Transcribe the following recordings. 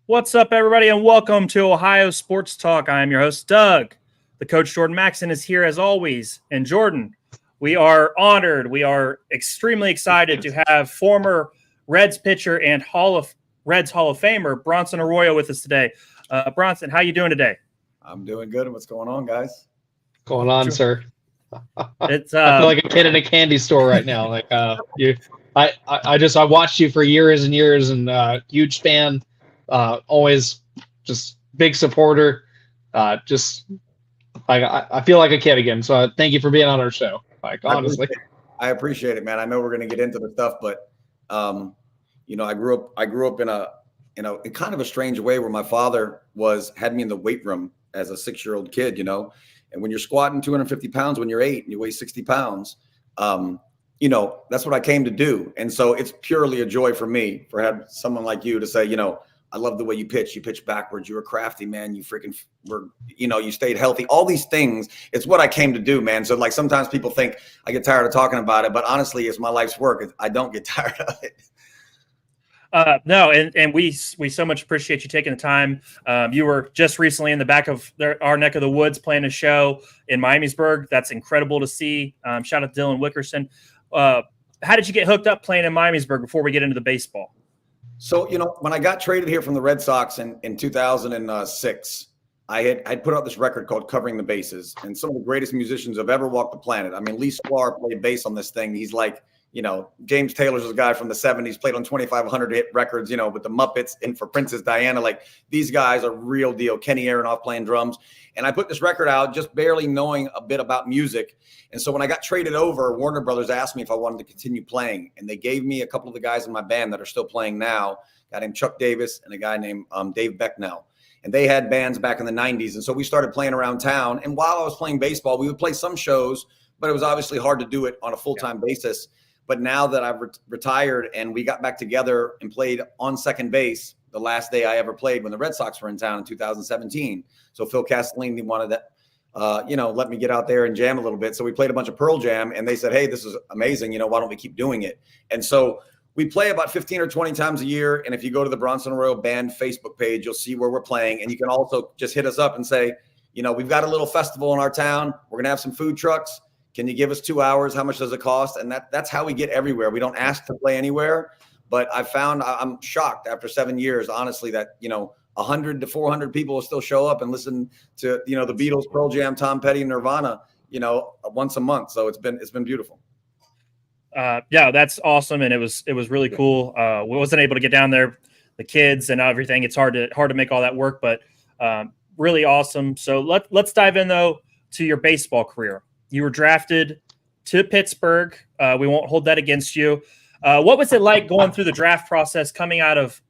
What's up, everybody, and welcome to Ohio Sports Talk. I am your host, Doug. The coach, Jordan Maxson, is here as always. And Jordan, we are honored. We are extremely excited to have former Reds pitcher and Reds Hall of Famer Bronson Arroyo with us today. Bronson, how you doing today? I'm doing good. What's going on, guys? Going on, sir? It's I feel like a kid in a candy store right now. I watched you for years and years, and huge fan. Always just big supporter. I feel like a kid again. So thank you for being on our show. Honestly, I appreciate it, man. I know we're going to get into the stuff, but I grew up in in kind of a strange way where my father had me in the weight room as a 6-year-old kid, and when you're squatting 250 pounds when you're 8 and you weigh 60 pounds, that's what I came to do. And so it's purely a joy for me for having someone like you to say, I love the way you pitch. You pitch backwards. You were crafty, man. You freaking were, you stayed healthy. All these things. It's what I came to do, man. So like sometimes people think I get tired of talking about it, but honestly, it's my life's work. I don't get tired of it. No, and we so much appreciate you taking the time. You were just recently in the back of our neck of the woods playing a show in Miamisburg. That's incredible to see. Shout out to Dylan Wickerson. How did you get hooked up playing in Miamisburg before we get into the baseball? So, when I got traded here from the Red Sox in 2006, I'd put out this record called Covering the Bases, and some of the greatest musicians have ever walked the planet. I mean, Lee Sklar played bass on this thing. He's like, James Taylor's a guy from the 70s, played on 2,500 hit records, with the Muppets and for Princess Diana. Like, these guys are real deal. Kenny Aronoff playing drums. And I put this record out just barely knowing a bit about music. And so when I got traded over, Warner Brothers asked me if I wanted to continue playing. And they gave me a couple of the guys in my band that are still playing now, a guy named Chuck Davis and a guy named Dave Becknell. And they had bands back in the 90s. And so we started playing around town. And while I was playing baseball, we would play some shows, but it was obviously hard to do it on a full-time basis. But now that I've retired and we got back together and played on second base the last day I ever played when the Red Sox were in town in 2017. So Phil Castellini wanted to, let me get out there and jam a little bit. So we played a bunch of Pearl Jam and they said, hey, this is amazing. Why don't we keep doing it? And so we play about 15 or 20 times a year. And if you go to the Bronson Arroyo Band Facebook page, you'll see where we're playing. And you can also just hit us up and say, we've got a little festival in our town. We're going to have some food trucks. Can you give us 2 hours? How much does it cost? And that's how we get everywhere. We don't ask to play anywhere, but I found I'm shocked after 7 years, honestly, that, 100 to 400 people will still show up and listen to, the Beatles, Pearl Jam, Tom Petty, Nirvana, once a month. So it's been beautiful. Yeah, that's awesome. And it was really cool. We wasn't able to get down there, the kids and everything. It's hard to make all that work, but really awesome. So let's dive in though to your baseball career. You were drafted to Pittsburgh. We won't hold that against you. What was it like going through the draft process coming out of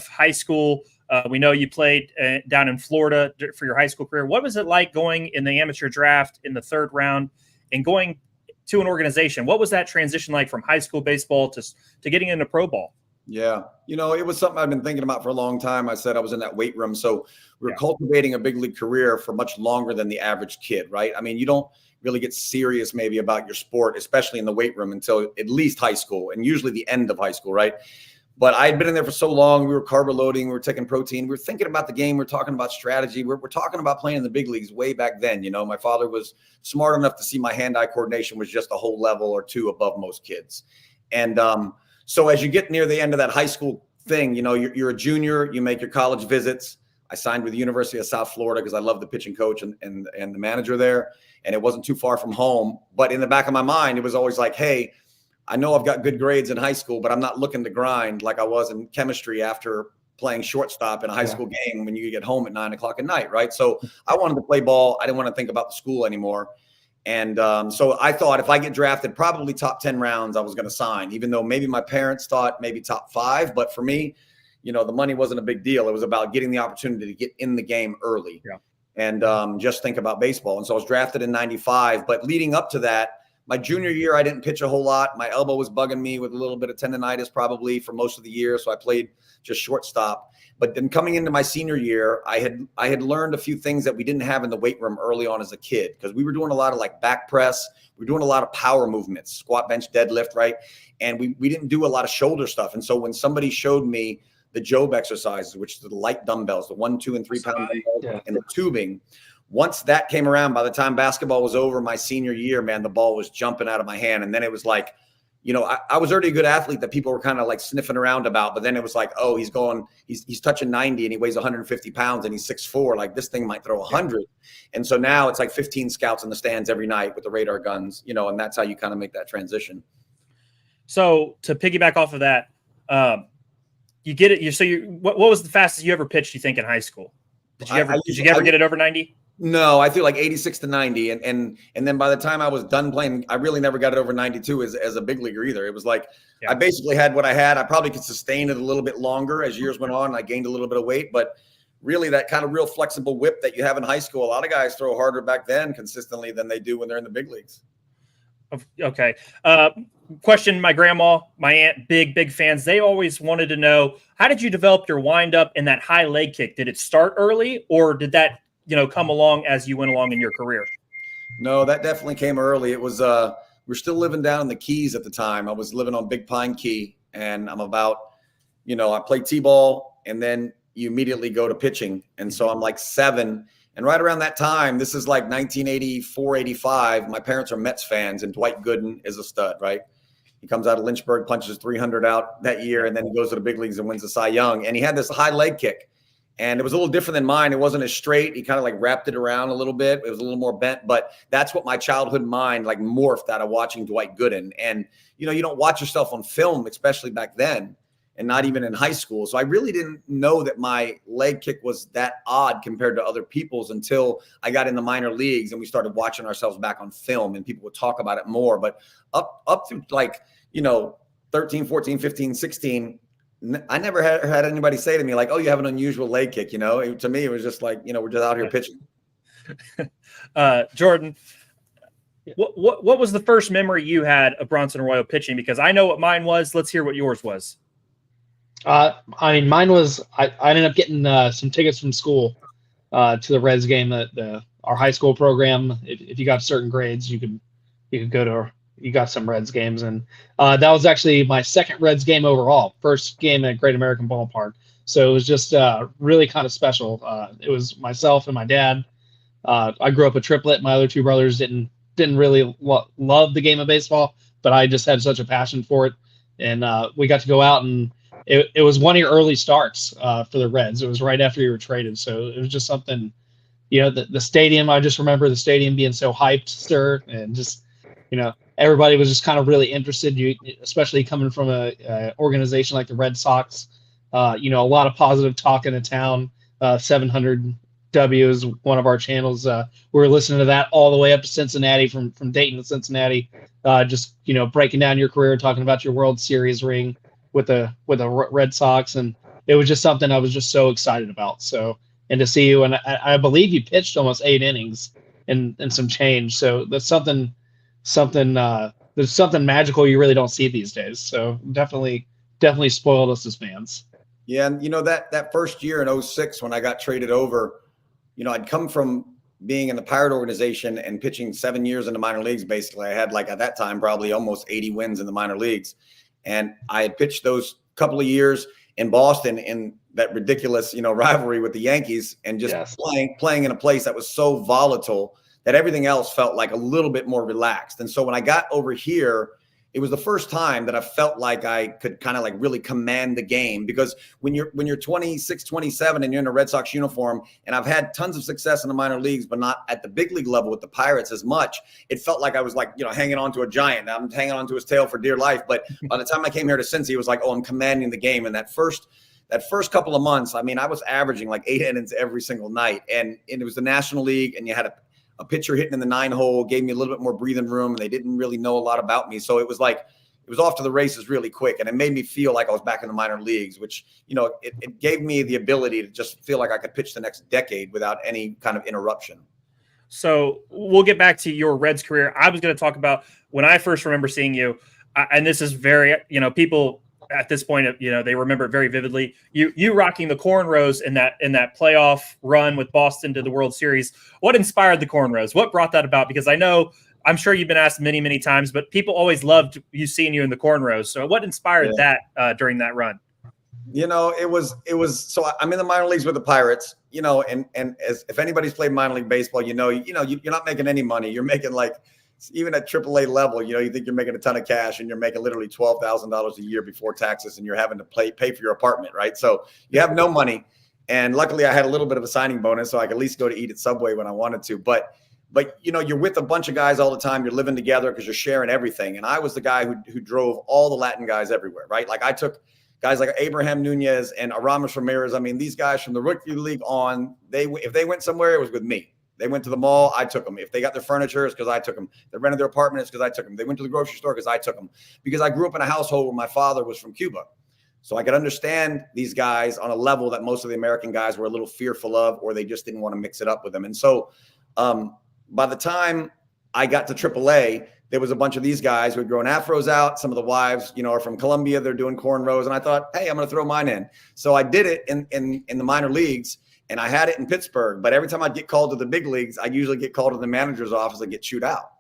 high school? We know you played down in Florida for your high school career. What was it like going in the amateur draft in the 3rd round and going to an organization? What was that transition like from high school baseball to getting into pro ball? Yeah. It was something I've been thinking about for a long time. I said I was in that weight room. So we were cultivating a big league career for much longer than the average kid, right? I mean, you don't really get serious maybe about your sport, especially in the weight room, until at least high school and usually the end of high school, right? But I had been in there for so long. We were carb loading. We were taking protein. We were thinking about the game. We were talking about strategy. We're talking about playing in the big leagues way back then. My father was smart enough to see my hand-eye coordination was just a whole level or two above most kids. And so as you get near the end of that high school thing, you're a junior. You make your college visits. I signed with the University of South Florida because I love the pitching coach and the manager there. And it wasn't too far from home. But in the back of my mind, it was always like, hey, I know I've got good grades in high school, but I'm not looking to grind like I was in chemistry after playing shortstop in a high school game when you get home at 9 o'clock at night, right? So I wanted to play ball. I didn't want to think about the school anymore. And so I thought if I get drafted, probably top 10 rounds, I was going to sign, even though maybe my parents thought maybe top 5. But for me, the money wasn't a big deal. It was about getting the opportunity to get in the game early. Yeah. And just think about baseball. And so I was drafted in 95. But leading up to that, my junior year, I didn't pitch a whole lot. My elbow was bugging me with a little bit of tendonitis probably for most of the year. So I played just shortstop. But then coming into my senior year, I had learned a few things that we didn't have in the weight room early on as a kid, because we were doing a lot of like back press. We were doing a lot of power movements, squat, bench, deadlift, right? And we didn't do a lot of shoulder stuff. And so when somebody showed me the Job exercises, which are the light dumbbells, the 1, 2, and 3 pound dumbbells, and the tubing. Once that came around, by the time basketball was over my senior year, man, the ball was jumping out of my hand. And then it was like, you know, I was already a good athlete that people were kind of like sniffing around about, but then it was like, oh, he's touching 90 and he weighs 150 pounds and he's 6'4". Like this thing might throw 100. And so now it's like 15 scouts in the stands every night with the radar guns, you know, and that's how you kind of make that transition. So to piggyback off of that, you get it. What was the fastest you ever pitched, you think, in high school? Did you ever get it over 90? No, I feel like 86 to 90. And then by the time I was done playing, I really never got it over 92 as a big leaguer either. It was like, I basically had what I had. I probably could sustain it a little bit longer as years went on. I gained a little bit of weight, but really that kind of real flexible whip that you have in high school, a lot of guys throw harder back then consistently than they do when they're in the big leagues. Okay. Question, my grandma, my aunt, big fans. They always wanted to know, how did you develop your wind up and that high leg kick? Did it start early, or did that, you know, come along as you went along in your career? No, that definitely came early. It was, we're still living down in the Keys at the time. I was living on Big Pine Key, and I'm about, you know, I play T-ball and then you immediately go to pitching. And so I'm like 7. And right around that time, this is like 1984, 85. My parents are Mets fans, and Dwight Gooden is a stud, right? He comes out of Lynchburg, punches 300 out that year, and then he goes to the big leagues and wins the Cy Young. And he had this high leg kick, and it was a little different than mine. It wasn't as straight. He kind of like wrapped it around a little bit. It was a little more bent, but that's what my childhood mind like morphed out of watching Dwight Gooden. And, you know, you don't watch yourself on film, especially back then, and not even in high school. So I really didn't know that my leg kick was that odd compared to other people's until I got in the minor leagues and we started watching ourselves back on film, and people would talk about it more. But up to like, you know, 13, 14, 15, 16, I never had anybody say to me like, oh, you have an unusual leg kick. You know, to me, it was just like, you know, we're just out here pitching. Jordan, what was the first memory you had of Bronson Arroyo pitching? Because I know what mine was. Let's hear what yours was. I mean, mine was I ended up getting some tickets from school to the Reds game. Our high school program, if you got certain grades, you could go to. You got some Reds games, and that was actually my second Reds game overall. First game at Great American Ballpark, so it was just really kind of special. It was myself and my dad. I grew up a triplet. My other 2 brothers didn't really love the game of baseball, but I just had such a passion for it, and we got to go out and. It was one of your early starts for the Reds. It was right after you were traded. So it was just something, you know, the stadium, I just remember the stadium being so hyped, sir. And just, you know, everybody was just kind of really interested, especially coming from a organization like the Red Sox. You know, a lot of positive talk in the town. 700W is one of our channels. We were listening to that all the way up to Cincinnati, from Dayton to Cincinnati. Just, you know, breaking down your career, talking about your World Series ring with the Red Sox, and it was just something I was just so excited about. So, and to see you, and I believe you pitched almost 8 innings and some change. So that's something there's something magical you really don't see these days. So definitely spoiled us as fans. Yeah, and you know that first year in 06 when I got traded over, you know, I'd come from being in the Pirate organization and pitching 7 years in the minor leagues. Basically, I had like at that time probably almost 80 wins in the minor leagues. And I had pitched those couple of years in Boston in that ridiculous, you know, rivalry with the Yankees, and just playing in a place that was so volatile that everything else felt like a little bit more relaxed. And so when I got over here, it was the first time that I felt like I could kind of like really command the game, because when you're 26, 27 and you're in a Red Sox uniform, and I've had tons of success in the minor leagues, but not at the big league level with the Pirates as much, it felt like I was like, you know, hanging on to a giant. I'm hanging on to his tail for dear life. But by the time I came here to Cincy, it was like, oh, I'm commanding the game. And that first couple of months, I mean, I was averaging like 8 innings every single night. And it was the National League, and you had a pitcher hitting in the 9-hole, gave me a little bit more breathing room, and they didn't really know a lot about me. So it was like, it was off to the races really quick. And it made me feel like I was back in the minor leagues, which, you know, it gave me the ability to just feel like I could pitch the next decade without any kind of interruption. So we'll get back to your Reds career. I was going to talk about when I first remember seeing you, and this is very, you know, people at this point, you know, they remember it very vividly. You rocking the cornrows in that playoff run with Boston to the World Series. What inspired the cornrows? What brought that about? Because I'm sure you've been asked many, many times, but people always loved seeing you in the cornrows. So what inspired that during that run? So I'm in the minor leagues with the Pirates, and as if anybody's played minor league baseball, you're not making any money. You're making like, even at AAA level, you think you're making a ton of cash, and you're making literally $12,000 a year before taxes, and you're having to pay for your apartment, right? So you have no money. And luckily I had a little bit of a signing bonus, so I could at least go to eat at Subway when I wanted to. But you're with a bunch of guys all the time. You're living together because you're sharing everything. And I was the guy who drove all the Latin guys everywhere, right? Like I took guys like Abraham Nunez and Aramis Ramirez. I mean, these guys from the rookie league on, if they went somewhere, it was with me. They went to the mall, I took them. If they got their furniture, it's because I took them. They rented their apartment, it's because I took them. They went to the grocery store because I took them. Because I grew up in a household where my father was from Cuba. So I could understand these guys on a level that most of the American guys were a little fearful of, or they just didn't want to mix it up with them. And so by the time I got to AAA, there was a bunch of these guys who had grown afros out. Some of the wives, are from Colombia. They're doing cornrows. And I thought, hey, I'm going to throw mine in. So I did it in the minor leagues, and I had it in Pittsburgh. But every time I'd get called to the big leagues, I usually get called to the manager's office and get chewed out.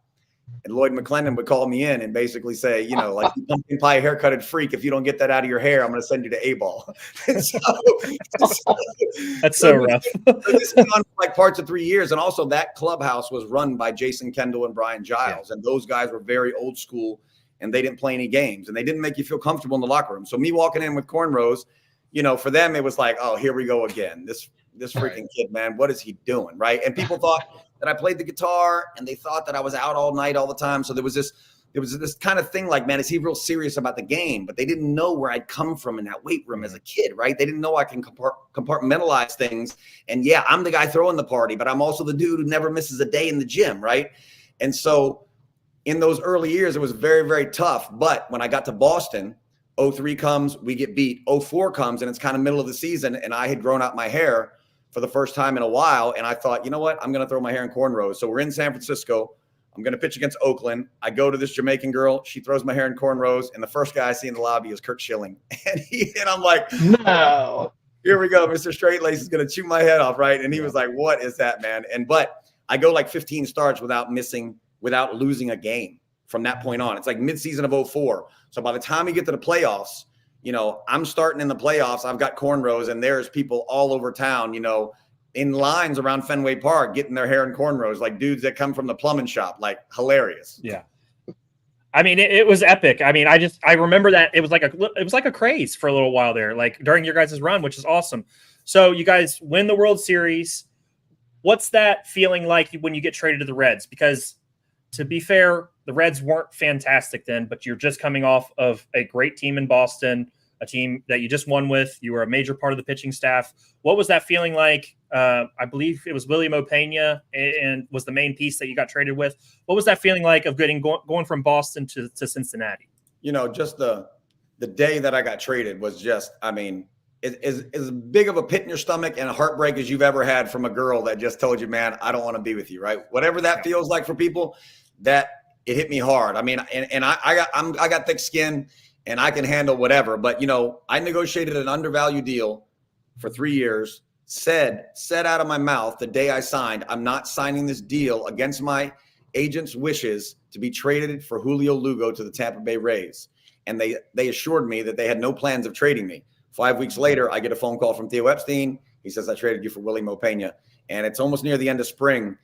And Lloyd McClendon would call me in and basically say, like, you pumpkin pie haircutted freak, if you don't get that out of your hair, I'm going to send you to A-ball. That's so rough. This went on for like parts of 3 years. And also that clubhouse was run by Jason Kendall and Brian Giles. Yeah. And those guys were very old school, and they didn't play any games, and they didn't make you feel comfortable in the locker room. So me walking in with cornrows, for them, it was like, oh, here we go again. This freaking kid, man, what is he doing? Right. And people thought that I played the guitar, and they thought that I was out all night all the time. So there was this kind of thing like, man, is he real serious about the game? But they didn't know where I'd come from in that weight room as a kid, right? They didn't know I can compartmentalize things. And yeah, I'm the guy throwing the party, but I'm also the dude who never misses a day in the gym, right? And so in those early years, it was very, very tough. But when I got to Boston, 03 comes, we get beat. 04 comes, and it's kind of middle of the season, and I had grown out my hair for the first time in a while. And I thought, you know what? I'm going to throw my hair in cornrows. So we're in San Francisco. I'm going to pitch against Oakland. I go to this Jamaican girl. She throws my hair in cornrows. And the first guy I see in the lobby is Kurt Schilling. And I'm like, no, here we go. Mr. Straightlace is going to chew my head off. Right. And he was like, what is that, man? But I go like 15 starts without losing a game from that point on. It's like midseason of 04. So by the time we get to the playoffs, I'm starting in the playoffs. I've got cornrows, and there's people all over town, in lines around Fenway Park getting their hair in cornrows, like dudes that come from the plumbing shop, like hilarious. Yeah. I mean, it was epic. I mean, I remember that it was like a craze for a little while there, like during your guys' run, which is awesome. So you guys win the World Series. What's that feeling like when you get traded to the Reds? Because to be fair, the Reds weren't fantastic then, but you're just coming off of a great team in Boston, a team that you just won with. You were a major part of the pitching staff. What was that feeling like? I believe it was William Opeña and was the main piece that you got traded with. What was that feeling like of going from Boston to Cincinnati? Just the day that I got traded was just, I mean, as big of a pit in your stomach and a heartbreak as you've ever had from a girl that just told you, man, I don't want to be with you, right? Whatever that feels like for people, that it hit me hard. I mean, and I got thick skin, and I can handle whatever. But, I negotiated an undervalued deal for 3 years, said out of my mouth the day I signed, I'm not signing this deal against my agent's wishes to be traded for Julio Lugo to the Tampa Bay Rays. And they assured me that they had no plans of trading me. 5 weeks later, I get a phone call from Theo Epstein. He says, I traded you for William Opeña. And it's almost near the end of spring.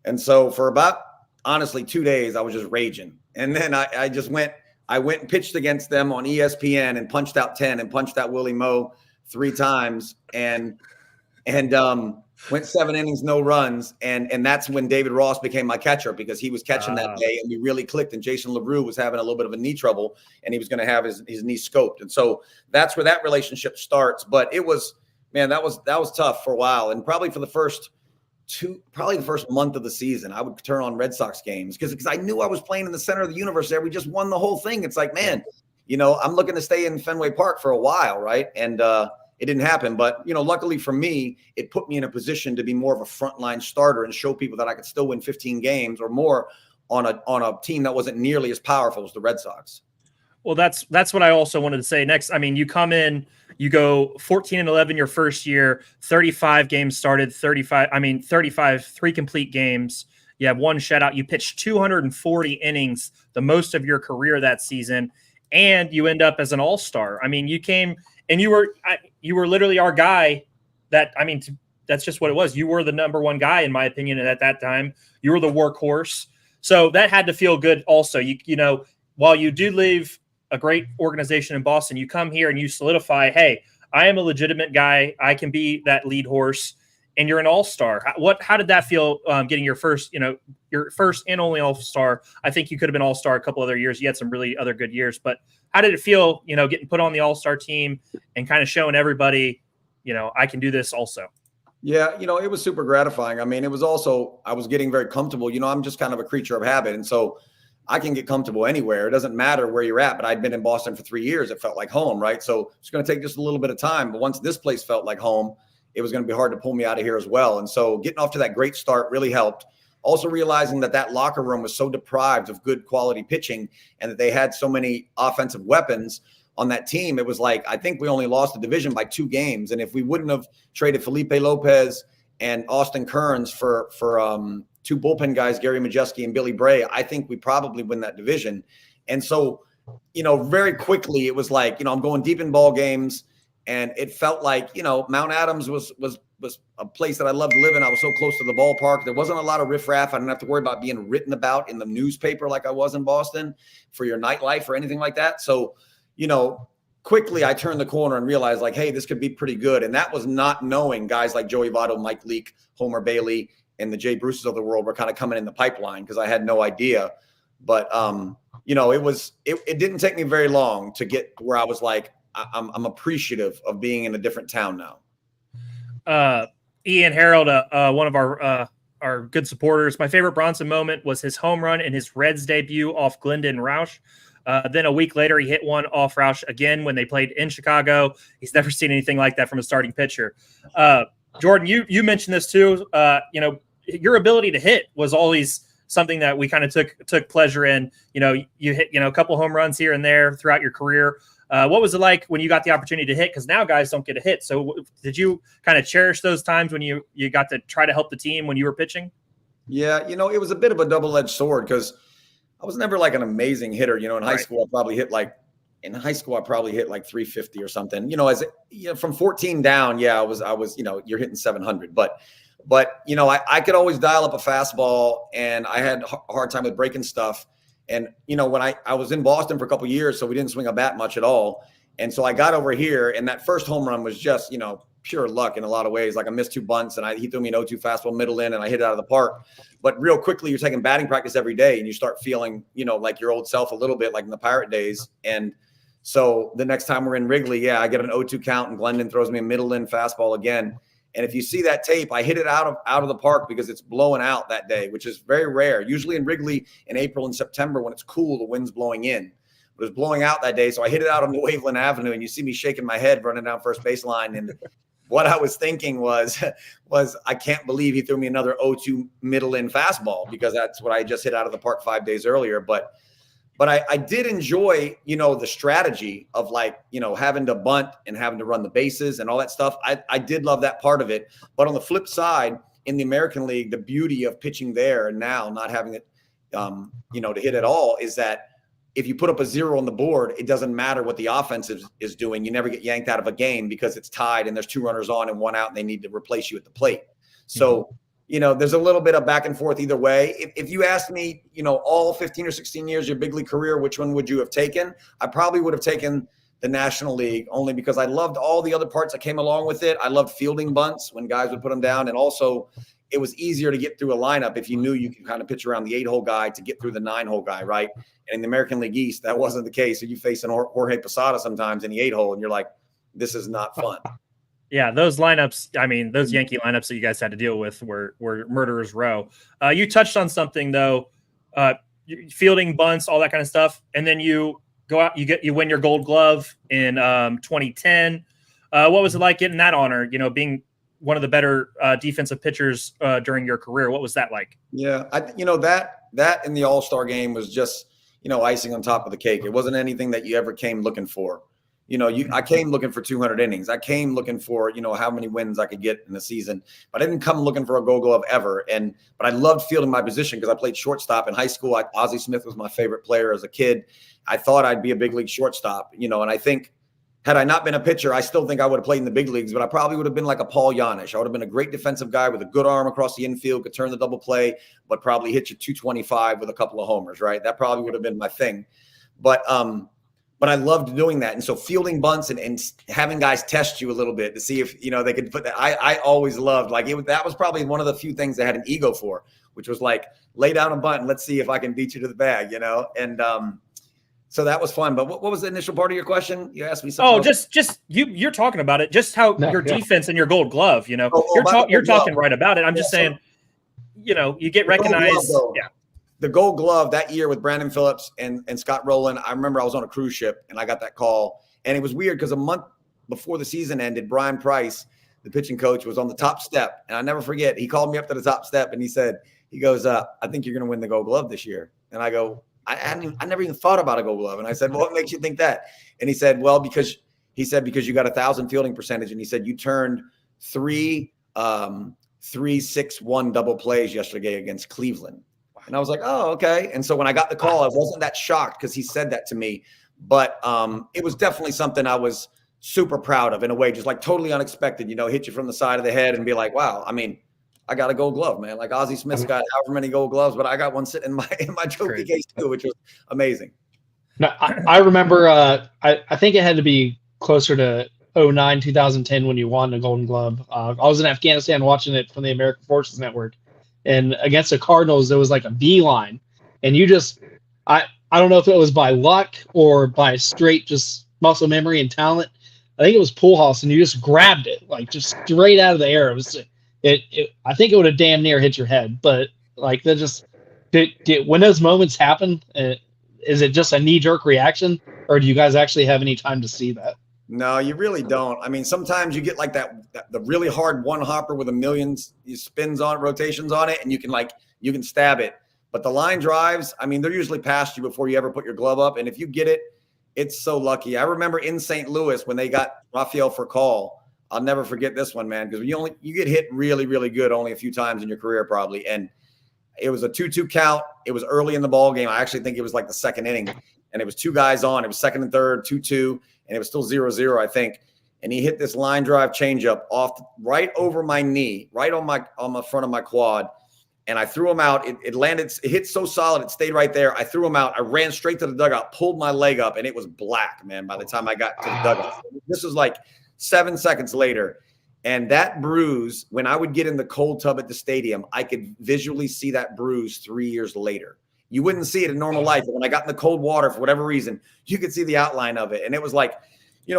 And so for about, honestly, 2 days, I was just raging. And then I went and pitched against them on ESPN and punched out 10 and punched out Willie Mo 3 times and went 7 innings, no runs. And that's when David Ross became my catcher, because he was catching that day, and we really clicked. And Jason LaRue was having a little bit of a knee trouble, and he was going to have his knee scoped. And so that's where that relationship starts. But it was, man, that was tough for a while. And probably for the first month of the season, I would turn on Red Sox games because I knew I was playing in the center of the universe there. We just won the whole thing. It's like, man, I'm looking to stay in Fenway Park for a while, right? And it didn't happen. But, luckily for me, it put me in a position to be more of a frontline starter and show people that I could still win 15 games or more on a team that wasn't nearly as powerful as the Red Sox. Well, that's what I also wanted to say next. I mean, you come in, you go 14-11 your first year, 35 games started, 35, 3 complete games. You have 1 shutout. You pitched 240 innings, the most of your career that season, and you end up as an all-star. I mean, you came and you were literally our guy. That's just what it was. You were the number one guy, in my opinion, at that time. You were the workhorse. So that had to feel good also. You know, while you do leave a great organization in Boston, you come here and you solidify, hey, I am a legitimate guy. I can be that lead horse, and you're an all-star. How did that feel, getting your first and only all-star? I think you could have been all-star a couple other years. You had some really other good years, but how did it feel, you know, getting put on the all-star team and kind of showing everybody, you know, I can do this also? Yeah, you know, it was super gratifying. I mean, it was also, I was getting very comfortable. You know, I'm just kind of a creature of habit. And so I can get comfortable anywhere. It doesn't matter where you're at, but I'd been in Boston for 3 years. It felt like home, right? So it's going to take just a little bit of time. But once this place felt like home, it was going to be hard to pull me out of here as well. And so getting off to that great start really helped. Also realizing that locker room was so deprived of good quality pitching and that they had so many offensive weapons on that team. It was like, I think we only lost the division by 2 games. And if we wouldn't have traded Felipe Lopez and Austin Kearns for 2 bullpen guys, Gary Majeski and Billy Bray, I think we probably win that division. And so, you know, very quickly it was like, you know, I'm going deep in ball games, and it felt like, you know, Mount Adams was a place that I loved to live in. I was so close to the ballpark. There wasn't a lot of riffraff. I didn't have to worry about being written about in the newspaper like I was in Boston for your nightlife or anything like that. So, you know, quickly I turned the corner and realized, like, hey, this could be pretty good. And that was not knowing guys like Joey Votto, Mike Leake, Homer Bailey, and the Jay Bruces of the world were kind of coming in the pipeline, because I had no idea. But, you know, it didn't take me very long to get where I was like, I'm appreciative of being in a different town now. Ian Harold, one of our good supporters, my favorite Bronson moment was his home run in his Reds debut off Glendon Roush. Then a week later, he hit one off Roush again when they played in Chicago. He's never seen anything like that from a starting pitcher. Jordan, you mentioned this too. You know, your ability to hit was always something that we kind of took pleasure in. You know, you hit, you know, a couple home runs here and there throughout your career. What was it like when you got the opportunity to hit? Because now guys don't get a hit. So did you kind of cherish those times when you got to try to help the team when you were pitching? Yeah, you know, it was a bit of a double-edged sword, because I was never like an amazing hitter. You know, in high school, I probably hit like 350 or something. You know, from 14 down, yeah, I was, you know, you're hitting 700. But you know, I could always dial up a fastball, and I had a hard time with breaking stuff. And, you know, when I was in Boston for a couple of years, so we didn't swing a bat much at all. And so I got over here, and that first home run was just, you know, pure luck in a lot of ways. Like, I missed 2 bunts, and he threw me an 0-2 fastball middle in, and I hit it out of the park. But real quickly, you're taking batting practice every day, and you start feeling, you know, like your old self a little bit, like in the Pirate days. And so the next time we're in Wrigley, yeah, I get an 0-2 count, and Glendon throws me a middle in fastball again. And if you see that tape, I hit it out of the park because it's blowing out that day, which is very rare. Usually in Wrigley in April and September, when it's cool, the wind's blowing in. But it was blowing out that day, so I hit it out on the Waveland Avenue, and you see me shaking my head running down first baseline. And what I was thinking was I can't believe he threw me another 0-2 middle in fastball, because that's what I just hit out of the park 5 days earlier. But I did enjoy, you know, the strategy of, like, you know, having to bunt and having to run the bases and all that stuff. I did love that part of it. But on the flip side, in the American League, the beauty of pitching there and now not having it, you know, to hit at all, is that if you put up a 0 on the board, it doesn't matter what the offense is doing. You never get yanked out of a game because it's tied and there's 2 runners on and 1 out, and they need to replace you at the plate. So, you know, there's a little bit of back and forth either way. If you asked me, you know, all 15 or 16 years of your big league career, which one would you have taken? I probably would have taken the National League, only because I loved all the other parts that came along with it. I loved fielding bunts when guys would put them down. And also, it was easier to get through a lineup if you knew you could kind of pitch around the 8-hole guy to get through the 9-hole guy, right? And in the American League East, that wasn't the case. So you face an Jorge Posada sometimes in the 8-hole, and you're like, this is not fun. Yeah, those lineups, I mean, those Yankee lineups that you guys had to deal with were murderer's row. You touched on something, though, fielding bunts, all that kind of stuff, and then you go out, you win your Gold Glove in 2010. What was it like getting that honor, you know, being one of the better defensive pitchers during your career? What was that like? Yeah, you know, that in the All-Star game was just, you know, icing on top of the cake. It wasn't anything that you ever came looking for. You know, I came looking for 200 innings. I came looking for, you know, how many wins I could get in the season. But I didn't come looking for a Gold Glove ever. But I loved fielding my position because I played shortstop in high school. Ozzie Smith was my favorite player as a kid. I thought I'd be a big league shortstop, you know, and I think had I not been a pitcher, I still think I would have played in the big leagues, but I probably would have been like a Paul Yanish. I would have been a great defensive guy with a good arm across the infield, could turn the double play, but probably hit you 225 with a couple of homers, right? That probably would have been my thing. But I loved doing that. And so fielding bunts and having guys test you a little bit to see if, they could put that. I always loved, that was probably one of the few things I had an ego for, which was like, lay down a bunt and let's see if I can beat you to the bag, And so that was fun. But what was the initial part of your question? You asked me something. Oh, just you're talking about it, just how your defense and your Gold Glove, you're talking right about it. I'm just saying, you get recognized. The Gold Glove that year with Brandon Phillips and Scott Rowland. I remember I was on a cruise ship and I got that call, and it was weird because a month before the season ended, Brian Price, the pitching coach, was on the top step, and I never forget. He called me up to the top step and he goes, I think you're going to win the Gold Glove this year. And I go, I never even thought about a Gold Glove. And I said, well, what makes you think that? And he said, well, because you got 1,000 fielding percentage, and he said you turned 3-6-1 double plays yesterday against Cleveland. And I was like, oh, okay. And so when I got the call, I wasn't that shocked because he said that to me. But it was definitely something I was super proud of in a way, just like totally unexpected, hit you from the side of the head and be like, wow, I mean, I got a Gold Glove, man. Like Ozzie Smith's got however many Gold Gloves, but I got one sitting in my trophy case too, which was amazing. No, I remember, I think it had to be closer to 2009, 2010 when you won the Golden Glove. I was in Afghanistan watching it from the American Forces Network. And against the Cardinals, there was like a B line. And you just, I don't know if it was by luck or by straight just muscle memory and talent. I think it was Pujols, and you just grabbed it, like just straight out of the air. It was, I think it would have damn near hit your head. But like, that just, when those moments happen, is it just a knee-jerk reaction, or do you guys actually have any time to see that? No, you really don't. I mean, sometimes you get like the really hard one hopper with a million spins on it, rotations on it, and you can stab it. But the line drives, I mean, they're usually past you before you ever put your glove up. And if you get it, it's so lucky. I remember in St. Louis when they got Rafael Furcal. I'll never forget this one, man, because you get hit really, really good only a few times in your career probably. And it was a 2-2 count. It was early in the ball game. I actually think it was like the second inning, and it was two guys on. It was second and third, 2-2. And it was still 0-0, I think. And he hit this line drive changeup off right over my knee, right on the front of my quad. And I threw him out. It landed, it hit so solid, it stayed right there. I threw him out. I ran straight to the dugout, pulled my leg up, and it was black, man, by the time I got to the dugout. This was like 7 seconds later. And that bruise, when I would get in the cold tub at the stadium, I could visually see that bruise 3 years later. You wouldn't see it in normal life. But when I got in the cold water, for whatever reason, you could see the outline of it. And it was like,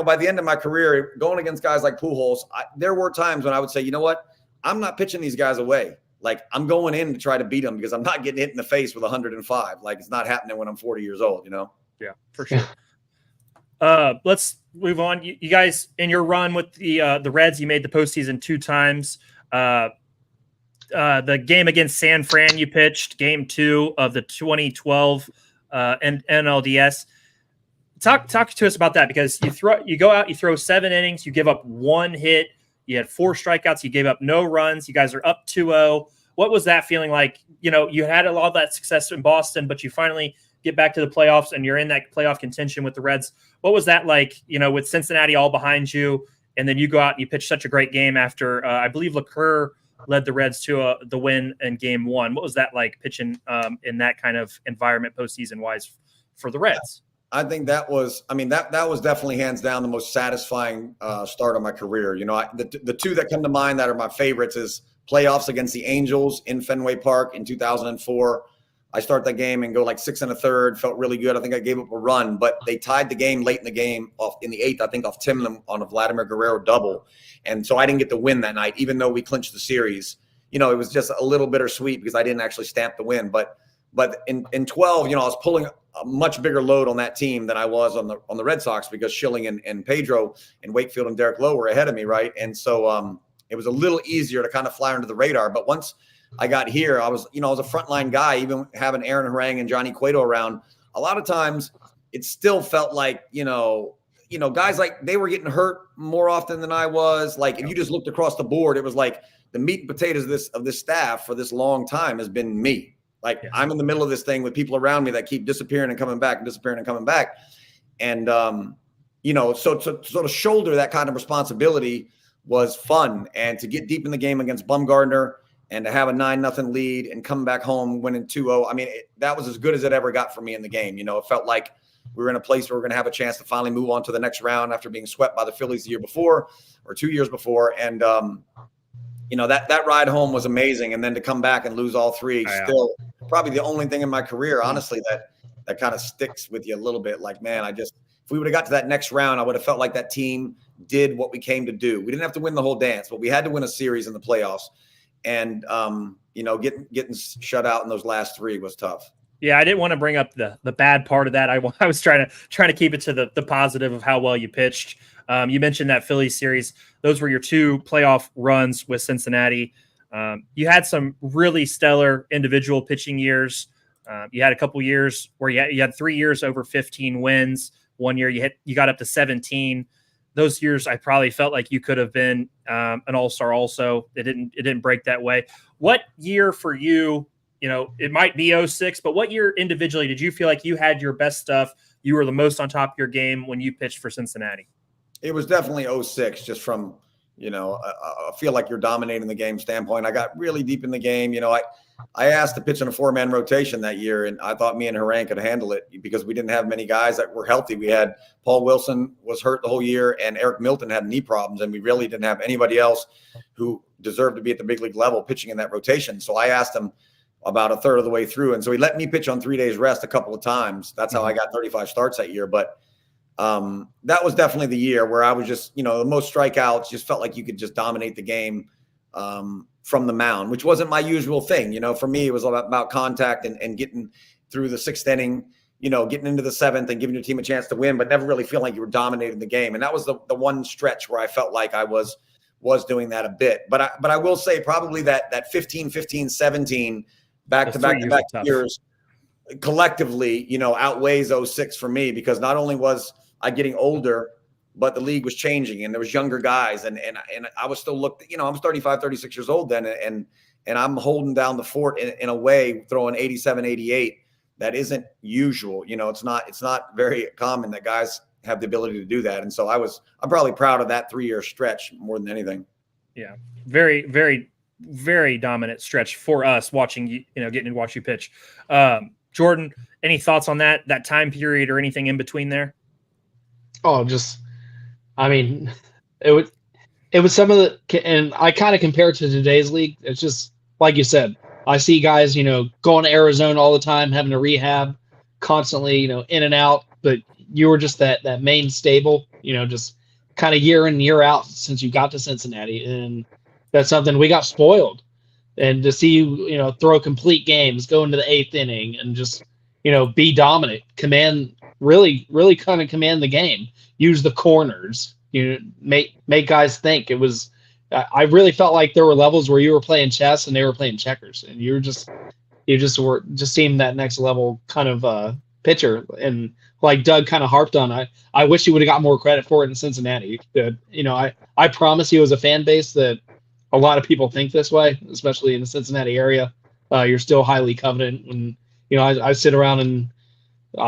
by the end of my career, going against guys like Pujols, there were times when I would say, you know what? I'm not pitching these guys away. Like, I'm going in to try to beat them because I'm not getting hit in the face with 105. Like, it's not happening when I'm 40 years old, Yeah, for sure. Let's move on. You guys, in your run with the Reds, you made the postseason 2 times. The game against San Fran, you pitched game 2 of the 2012 NLDS. Talk to us about that, because you go out, you throw 7 innings, you give up 1 hit, you had 4 strikeouts, you gave up no runs. You guys are up 2-0. What was that feeling like? You had a lot of that success in Boston, but you finally get back to the playoffs and you're in that playoff contention with the Reds. What was that like, with Cincinnati all behind you, and then you go out and you pitch such a great game after, I believe Leclerc led the Reds to the win in game 1. What was that like, pitching in that kind of environment postseason wise for the Reds? I think that was definitely hands down the most satisfying start of my career. The 2 that come to mind that are my favorites is playoffs against the Angels in Fenway Park in 2004. I start that game and go like 6 1/3, felt really good. I think I gave up a run, but they tied the game late in the game in the 8th, I think off Timlin on a Vladimir Guerrero double. And so I didn't get to win that night, even though we clinched the series. It was just a little bittersweet because I didn't actually stamp the win. But in 12, I was pulling a much bigger load on that team than I was on the Red Sox, because Schilling and Pedro and Wakefield and Derek Lowe were ahead of me, right? And so it was a little easier to kind of fly under the radar. But once I got here, I was a frontline guy, even having Aaron Harang and Johnny Cueto around. A lot of times it still felt like, guys like they were getting hurt more often than I was. Like, if you just looked across the board, it was like the meat and potatoes of this staff for this long time has been me. Like, I'm in the middle of this thing with people around me that keep disappearing and coming back and disappearing and coming back. And so to sort of shoulder that kind of responsibility was fun. And to get deep in the game against Bumgardner and to have a 9-0 lead and come back home winning 2-0, I mean, that was as good as it ever got for me in the game. It felt like we were in a place where we're going to have a chance to finally move on to the next round after being swept by the Phillies the year before or 2 years before. And, that ride home was amazing. And then to come back and lose all three, still probably the only thing in my career, honestly, that kind of sticks with you a little bit. Like, man, if we would have got to that next round, I would have felt like that team did what we came to do. We didn't have to win the whole dance, but we had to win a series in the playoffs. And, getting shut out in those last three was tough. Yeah, I didn't want to bring up the bad part of that. I was trying to keep it to the positive of how well you pitched. You mentioned that Phillies series; those were your 2 playoff runs with Cincinnati. You had some really stellar individual pitching years. You had a couple years where you had 3 years over 15 wins. 1 year you got up to 17. Those years, I probably felt like you could have been an all-star. Also, it didn't break that way. What year for you? It might be 06, but what year individually did you feel like you had your best stuff? You were the most on top of your game when you pitched for Cincinnati? It was definitely 06, just from, I feel like you're dominating the game standpoint. I got really deep in the game. I asked to pitch in a 4-man rotation that year, and I thought me and Haran could handle it because we didn't have many guys that were healthy. We had Paul Wilson was hurt the whole year, and Eric Milton had knee problems, and we really didn't have anybody else who deserved to be at the big league level pitching in that rotation. So I asked him about a third of the way through. And so he let me pitch on 3 days rest a couple of times. That's how I got 35 starts that year. But that was definitely the year where I was just, the most strikeouts, just felt like you could just dominate the game from the mound, which wasn't my usual thing. For me, it was about contact and getting through the 6th inning, getting into the 7th and giving your team a chance to win, but never really feeling like you were dominating the game. And that was the one stretch where I felt like I was doing that a bit. But I will say probably that 15, 17 back-to-back years collectively, outweighs 06 for me, because not only was I getting older, but the league was changing and there was younger guys. And I was still I was 35, 36 years old then. And I'm holding down the fort in a way, throwing 87, 88. That isn't usual. It's not very common that guys have the ability to do that. And so I'm probably proud of that 3-year stretch more than anything. Yeah. Very, very, very dominant stretch for us watching you, getting to watch you pitch. Jordan, any thoughts on that time period or anything in between there? Oh, it was some of the, and I kind of compare it to today's league. It's just like you said, I see guys, going to Arizona all the time, having to rehab constantly, in and out, but you were just that main stable, just kind of year in, year out since you got to Cincinnati. And that's something we got spoiled. And to see you, throw complete games, go into the 8th inning and just, be dominant, really kind of command the game, use the corners, make guys think. It was, I really felt like there were levels where you were playing chess and they were playing checkers, and you just seemed that next level kind of pitcher. And like Doug kind of harped on, I wish he would have got more credit for it in Cincinnati. I promise you, as a fan base, that a lot of people think this way, especially in the Cincinnati area. You're still highly coveted. When I sit around in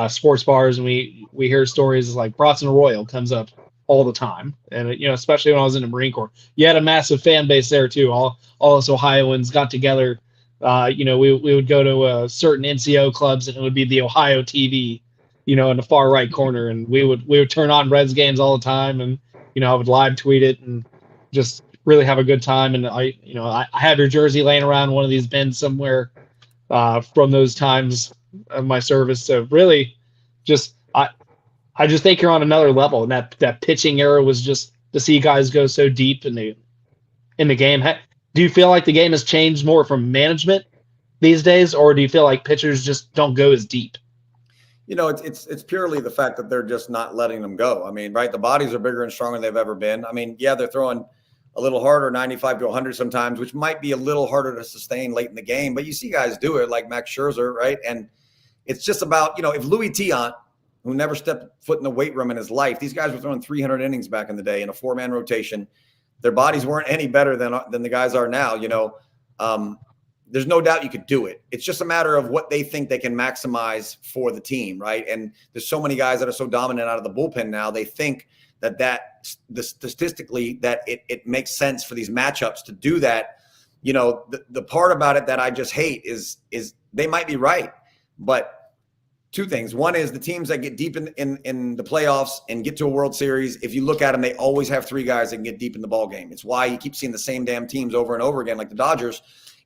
sports bars and we hear stories like Bronson Arroyo comes up all the time, and especially when I was in the Marine Corps, you had a massive fan base there too. All us Ohioans got together. We would go to certain NCO clubs, and it would be the Ohio TV, in the far right corner, and we would turn on Reds games all the time, and I would live tweet it and just really have a good time. And I have your jersey laying around one of these bins somewhere from those times of my service. So really, I just think you're on another level. And that pitching era was just to see guys go so deep in the game. Do you feel like the game has changed more from management these days, or do you feel like pitchers just don't go as deep? It's purely the fact that they're just not letting them go. I mean, right? The bodies are bigger and stronger than they've ever been. I mean, yeah, they're throwing a little harder, 95 to 100 sometimes, which might be a little harder to sustain late in the game. But you see guys do it, like Max Scherzer, right? And it's just about, if Louis Tiant, who never stepped foot in the weight room in his life, these guys were throwing 300 innings back in the day in a 4-man rotation. Their bodies weren't any better than the guys are now. there's no doubt you could do it. It's just a matter of what they think they can maximize for the team, right? And there's so many guys that are so dominant out of the bullpen now. They think that statistically that it makes sense for these matchups to do that. You know, the part about it that I just hate is they might be right, but two things. One is the teams that get deep in the playoffs and get to a World Series, if you look at them, they always have three guys that can get deep in the ball game. It's why you keep seeing the same damn teams over and over again, like the Dodgers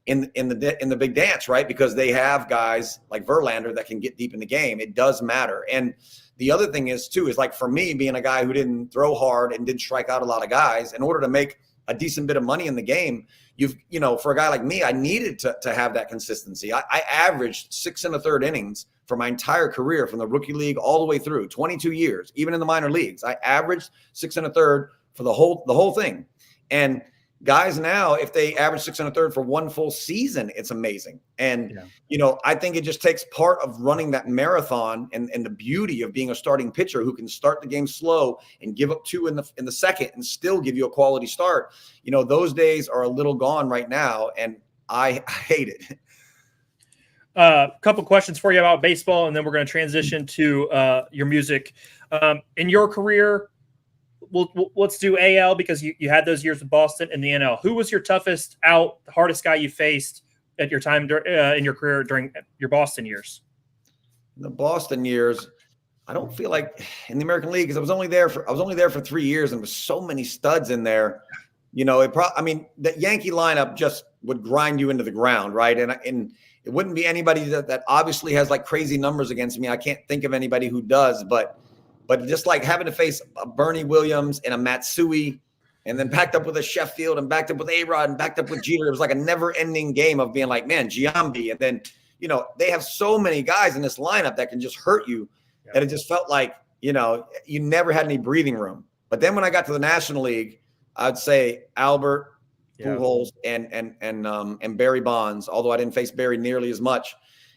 in the big dance, right? Because they have guys like Verlander that can get deep in the game. It does matter. And the other thing is too, is like for me being a guy who didn't throw hard and didn't strike out a lot of guys, in order to make a decent bit of money in the game, for a guy like me, I needed to have that consistency. I averaged 6 1/3 innings for my entire career, from the rookie league all the way through 22 years, even in the minor leagues. I averaged 6 1/3 for the whole thing. And guys now, if they average 6 1/3 for one full season, it's amazing. And, I think it just takes part of running that marathon and the beauty of being a starting pitcher who can start the game slow and give up 2 in the second and still give you a quality start. Those days are a little gone right now, and I hate it. A couple questions for you about baseball, and then we're going to transition to your music. In your career, let's do AL, because you had those years with Boston, and the NL. Who was your toughest out, the hardest guy you faced at your time in your career during your Boston years? In the Boston years, I don't feel like in the American League, because I was only there for 3 years, and there was so many studs in there. The Yankee lineup just would grind you into the ground, right? And it wouldn't be anybody that obviously has like crazy numbers against me. I can't think of anybody who does, but just like having to face a Bernie Williams and a Matsui, and then backed up with a Sheffield and backed up with A-Rod and backed up with Jeter. It was like a never-ending game of being like, man, Giambi. And then, they have so many guys in this lineup that can just hurt you, that it just felt like, you never had any breathing room. But then when I got to the National League, I'd say Albert, Pujols, and Barry Bonds, although I didn't face Barry nearly as much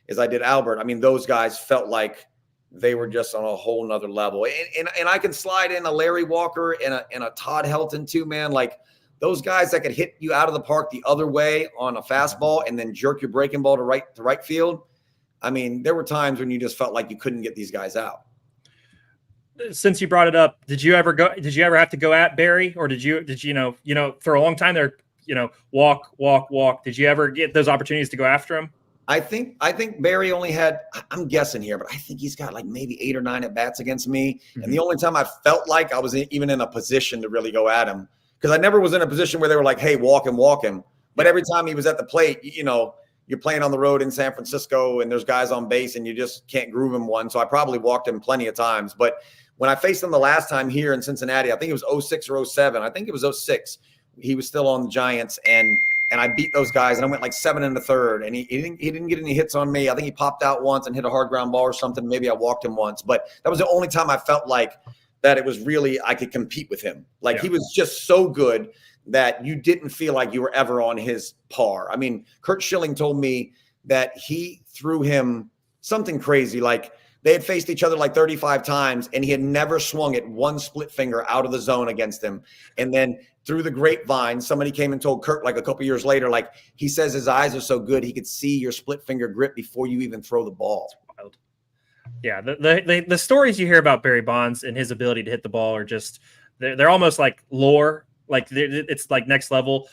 as I did Albert. I mean, those guys felt like they were just on a whole nother level. And I can slide in a Larry Walker and a Todd Helton too, man. Like those guys that could hit you out of the park the other way on a fastball and then jerk your breaking ball to right field. I mean, there were times when you just felt like you couldn't get these guys out. Since you brought it up, did you ever have to go at Barry, or did you for a long time there, walk? Did you ever get those opportunities to go after him? I think Barry only had, I'm guessing here, but I think he's got like maybe 8 or 9 at bats against me. Mm-hmm. And the only time I felt like I was even in a position to really go at him, because I never was in a position where they were like, hey, walk him. But every time he was at the plate, you're playing on the road in San Francisco and there's guys on base and you just can't groove him one. So I probably walked him plenty of times. But when I faced him the last time here in Cincinnati, I think it was 06 or 07. I think it was 06. He was still on the Giants, and I beat those guys, and I went like 7 1/3, and he didn't get any hits on me. I think he popped out once and hit a hard ground ball or something. Maybe I walked him once, but that was the only time I felt like that it was really, I could compete with him. Like he was just so good that you didn't feel like you were ever on his par. I mean, Kurt Schilling told me that he threw him something crazy. Like they had faced each other like 35 times, and he had never swung it one split finger out of the zone against him. And then through the grapevine, somebody came and told Kurt like a couple years later, like he says his eyes are so good, he could see your split finger grip before you even throw the ball. Wild. Yeah. The stories you hear about Barry Bonds and his ability to hit the ball are just, they're almost like lore. Like it's like next level.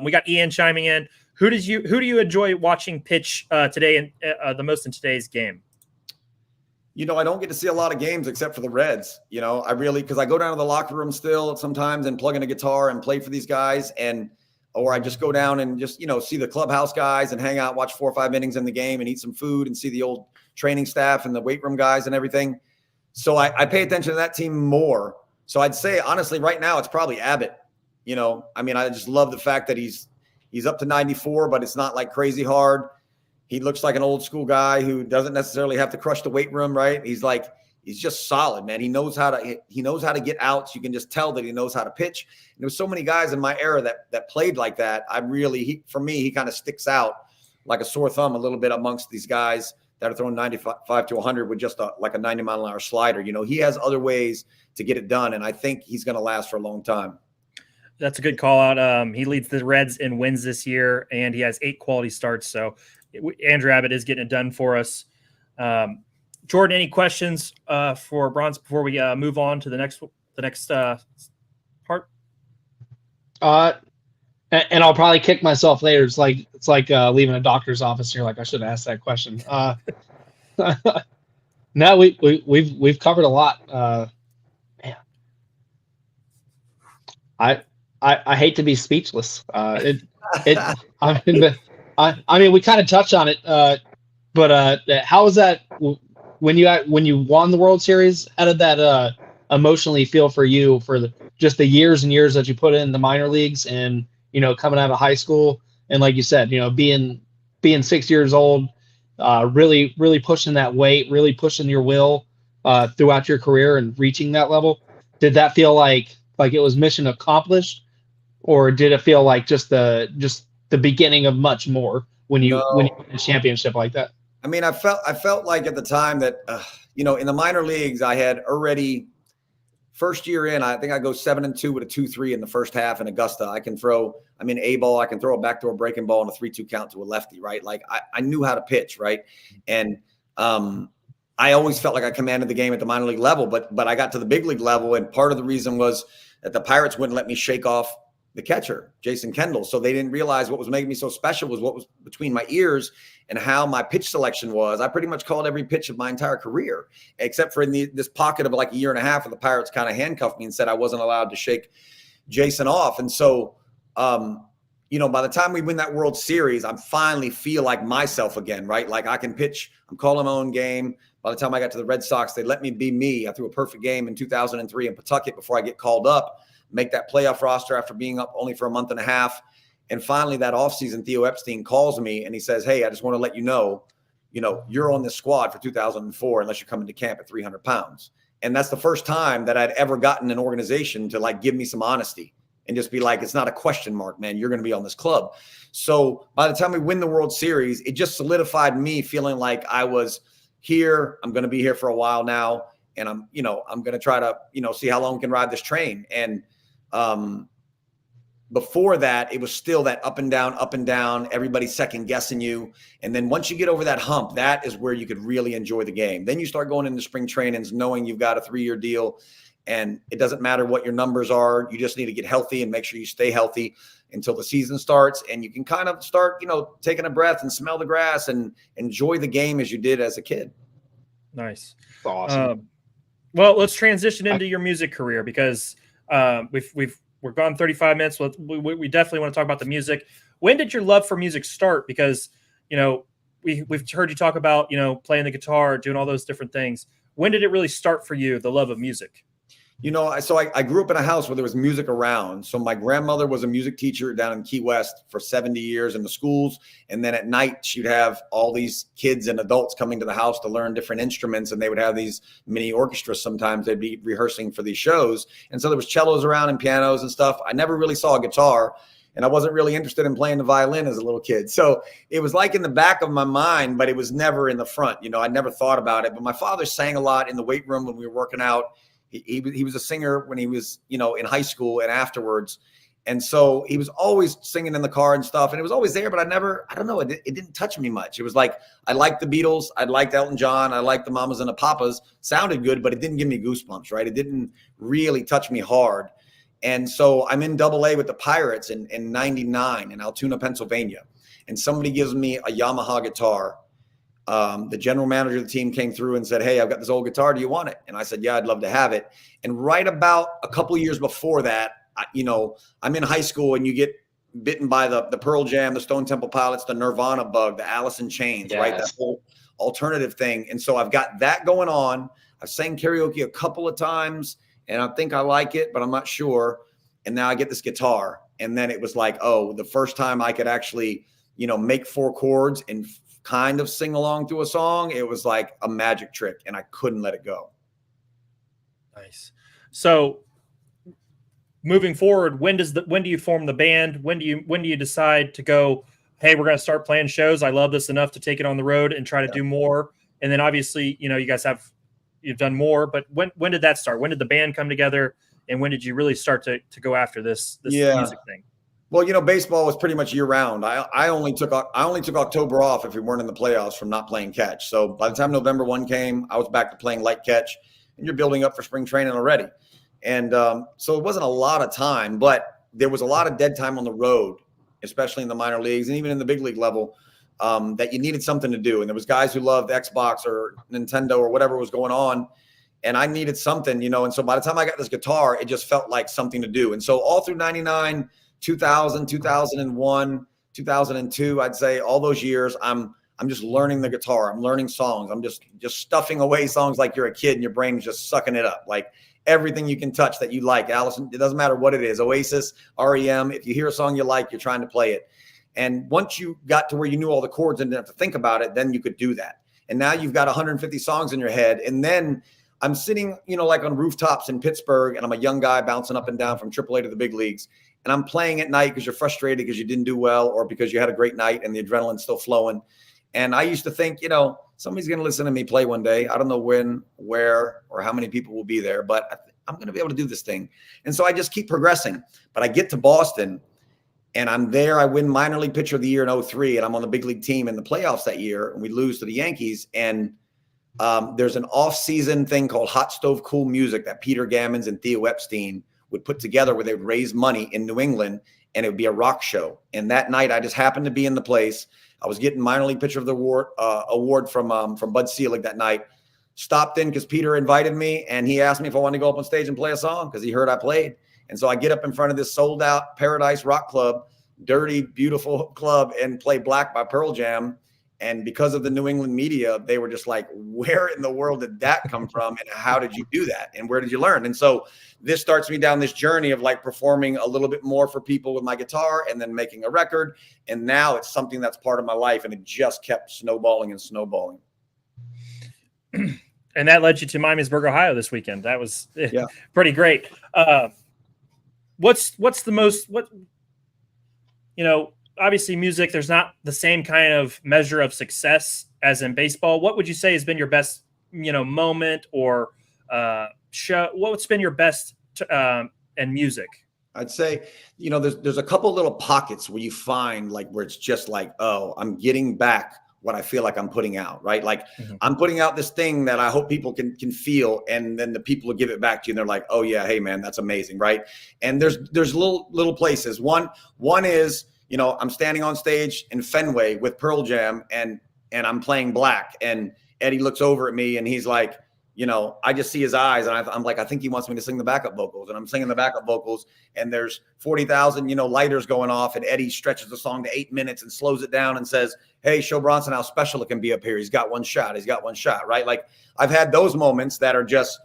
We got Ian chiming in. Who do you enjoy watching pitch today and the most in today's game? I don't get to see a lot of games except for the Reds. Because I go down to the locker room still sometimes and plug in a guitar and play for these guys, or I just go down and just, see the clubhouse guys and hang out, watch 4 or 5 innings in the game and eat some food and see the old training staff and the weight room guys and everything. So I pay attention to that team more. So I'd say, honestly, right now it's probably Abbott. I just love the fact that he's up to 94, but it's not like crazy hard. He looks like an old school guy who doesn't necessarily have to crush the weight room, right? He's just solid, man. He knows how to get outs. You can just tell that he knows how to pitch. And there's so many guys in my era that played like that. For me, he kind of sticks out like a sore thumb a little bit amongst these guys that are throwing 95 to 100 with just like a 90-mile-an-hour slider. He has other ways to get it done, and I think he's going to last for a long time. That's a good call out. He leads the Reds in wins this year, and he has 8 quality starts. So Andrew Abbott is getting it done for us. Jordan, any questions for Bronze before we move on to the next part? And I'll probably kick myself later. It's like leaving a doctor's office. And you're like, I should have asked that question. No, we've covered a lot. Man, I hate to be speechless. I mean, we kind of touched on it. But how was that when you won the World Series? How did that emotionally feel for you for just the years and years that you put in the minor leagues and coming out of high school and like you said, being 6 years old, really pushing that weight, really pushing your will throughout your career and reaching that level? Did that feel like it was mission accomplished, or did it feel like just the beginning of much more when you win a championship like that? I mean, I felt like at the time that, in the minor leagues, I had already first year in, I think I go 7-2 with a 2-3 in the first half in Augusta. I can throw, A ball, I can throw a backdoor breaking ball and a 3-2 count to a lefty, right? Like I knew how to pitch, right? And I always felt like I commanded the game at the minor league level, but I got to the big league level. And part of the reason was that the Pirates wouldn't let me shake off the catcher, Jason Kendall. So they didn't realize what was making me so special was what was between my ears and how my pitch selection was. I pretty much called every pitch of my entire career, except for in this pocket of like a year and a half, and the Pirates kind of handcuffed me and said I wasn't allowed to shake Jason off. And so, by the time we win that World Series, I finally feel like myself again, right? Like I can pitch, I'm calling my own game. By the time I got to the Red Sox, they let me be me. I threw a perfect game in 2003 in Pawtucket before I get called up, make that playoff roster after being up only for a month and a half. And finally that offseason, Theo Epstein calls me and he says, hey, I just want to let you know, you're on this squad for 2004 unless you're coming to camp at 300 pounds. And that's the first time that I'd ever gotten an organization to like give me some honesty and just be like, it's not a question mark, man. You're going to be on this club. So by the time we win the World Series, it just solidified me feeling like I was here. I'm going to be here for a while now. And I'm going to try to, see how long we can ride this train. And before that, it was still that up and down, everybody second guessing you. And then once you get over that hump, that is where you could really enjoy the game. Then you start going into spring trainings, knowing you've got a 3-year deal and it doesn't matter what your numbers are. You just need to get healthy and make sure you stay healthy until the season starts. And you can kind of start, taking a breath and smell the grass and enjoy the game as you did as a kid. Nice. Awesome. Well, let's transition into your music career because we're gone 35 minutes. We definitely want to talk about the music. When did your love for music start? Because, we've heard you talk about, playing the guitar, doing all those different things. When did it really start for you, the love of music? I grew up in a house where there was music around. So my grandmother was a music teacher down in Key West for 70 years in the schools. And then at night, she'd have all these kids and adults coming to the house to learn different instruments. And they would have these mini orchestras. Sometimes they'd be rehearsing for these shows. And so there was cellos around and pianos and stuff. I never really saw a guitar. And I wasn't really interested in playing the violin as a little kid. So it was like in the back of my mind, but it was never in the front. I never thought about it. But my father sang a lot in the weight room when we were working out. He was a singer when he was, in high school and afterwards. And so he was always singing in the car and stuff. And it was always there, but I don't know. It didn't touch me much. It was like, I liked the Beatles. I liked Elton John. I liked the Mamas and the Papas. Sounded good, but it didn't give me goosebumps, right? It didn't really touch me hard. And so I'm in AA with the Pirates in 99 in Altoona, Pennsylvania. And somebody gives me a Yamaha guitar. The general manager of the team came through and said, hey, I've got this old guitar. Do you want it? And I said, yeah, I'd love to have it. And right about a couple of years before that, I'm in high school and you get bitten by the Pearl Jam, the Stone Temple Pilots, the Nirvana bug, the Alice in Chains, right? That whole alternative thing. And so I've got that going on. I've sang karaoke a couple of times and I think I like it, but I'm not sure. And now I get this guitar. And then it was like, oh, the first time I could actually, make 4 chords and kind of sing along to a song, it was like a magic trick and I couldn't let it go. Nice. So moving forward, when do you form the band? When do you decide to go, hey, we're going to start playing shows. I love this enough to take it on the road and try to do more. And then obviously, you guys you've done more, but when did that start? When did the band come together? and when did you really start to go after this Yeah. music thing? Well, baseball was pretty much year round. I only took October off if we weren't in the playoffs from not playing catch. So by the time November 1 came, I was back to playing light catch, and you're building up for spring training already. And so it wasn't a lot of time, but there was a lot of dead time on the road, especially in the minor leagues and even in the big league level, that you needed something to do. And there was guys who loved Xbox or Nintendo or whatever was going on, and I needed something, and so by the time I got this guitar, it just felt like something to do. And so all through 99, 2000, 2001, 2002, I'd say all those years, I'm just learning the guitar. I'm learning songs. I'm just stuffing away songs like you're a kid and your brain is just sucking it up. Like everything you can touch that you like, Allison, it doesn't matter what it is, Oasis, REM, if you hear a song you like, you're trying to play it. And once you got to where you knew all the chords and didn't have to think about it, then you could do that. And now you've got 150 songs in your head. And then I'm sitting, like on rooftops in Pittsburgh, and I'm a young guy bouncing up and down from AAA to the big leagues. And I'm playing at night because you're frustrated because you didn't do well or because you had a great night and the adrenaline's still flowing. And I used to think, somebody's going to listen to me play one day. I don't know when, where, or how many people will be there, but I'm going to be able to do this thing. And so I just keep progressing. But I get to Boston, and I'm there. I win minor league pitcher of the year in 2003, and I'm on the big league team in the playoffs that year, and we lose to the Yankees. And there's an off-season thing called Hot Stove Cool Music that Peter Gammons and Theo Epstein would put together where they would raise money in New England, and it would be a rock show. And that night, I just happened to be in the place. I was getting minor league pitcher of the award from Bud Selig that night. Stopped in because Peter invited me, and he asked me if I wanted to go up on stage and play a song because he heard I played. And so I get up in front of this sold out Paradise Rock Club, dirty, beautiful club, and play Black by Pearl Jam. And because of the New England media, they were just like, where in the world did that come from? And how did you do that? And where did you learn? And so this starts me down this journey of like performing a little bit more for people with my guitar and then making a record. And now it's something that's part of my life. And it just kept snowballing and snowballing. And that led you to Miamisburg, Ohio this weekend. That was pretty great. What's the most, obviously music, there's not the same kind of measure of success as in baseball. What would you say has been your best, moment or show? What's been your best in music? I'd say, there's a couple little pockets where you find like where it's just like, oh, I'm getting back what I feel like I'm putting out, right? Like I'm putting out this thing that I hope people can feel, and then the people will give it back to you and they're like, oh yeah, hey man, that's amazing, right? And there's little places. One is, I'm standing on stage in Fenway with Pearl Jam and I'm playing Black, and Eddie looks over at me and he's like, I just see his eyes, and I'm like, I think he wants me to sing the backup vocals, and I'm singing the backup vocals, and there's 40,000, lighters going off, and Eddie stretches the song to 8 minutes and slows it down and says, hey, show Bronson how special it can be up here. He's got one shot, right? Like I've had those moments that are just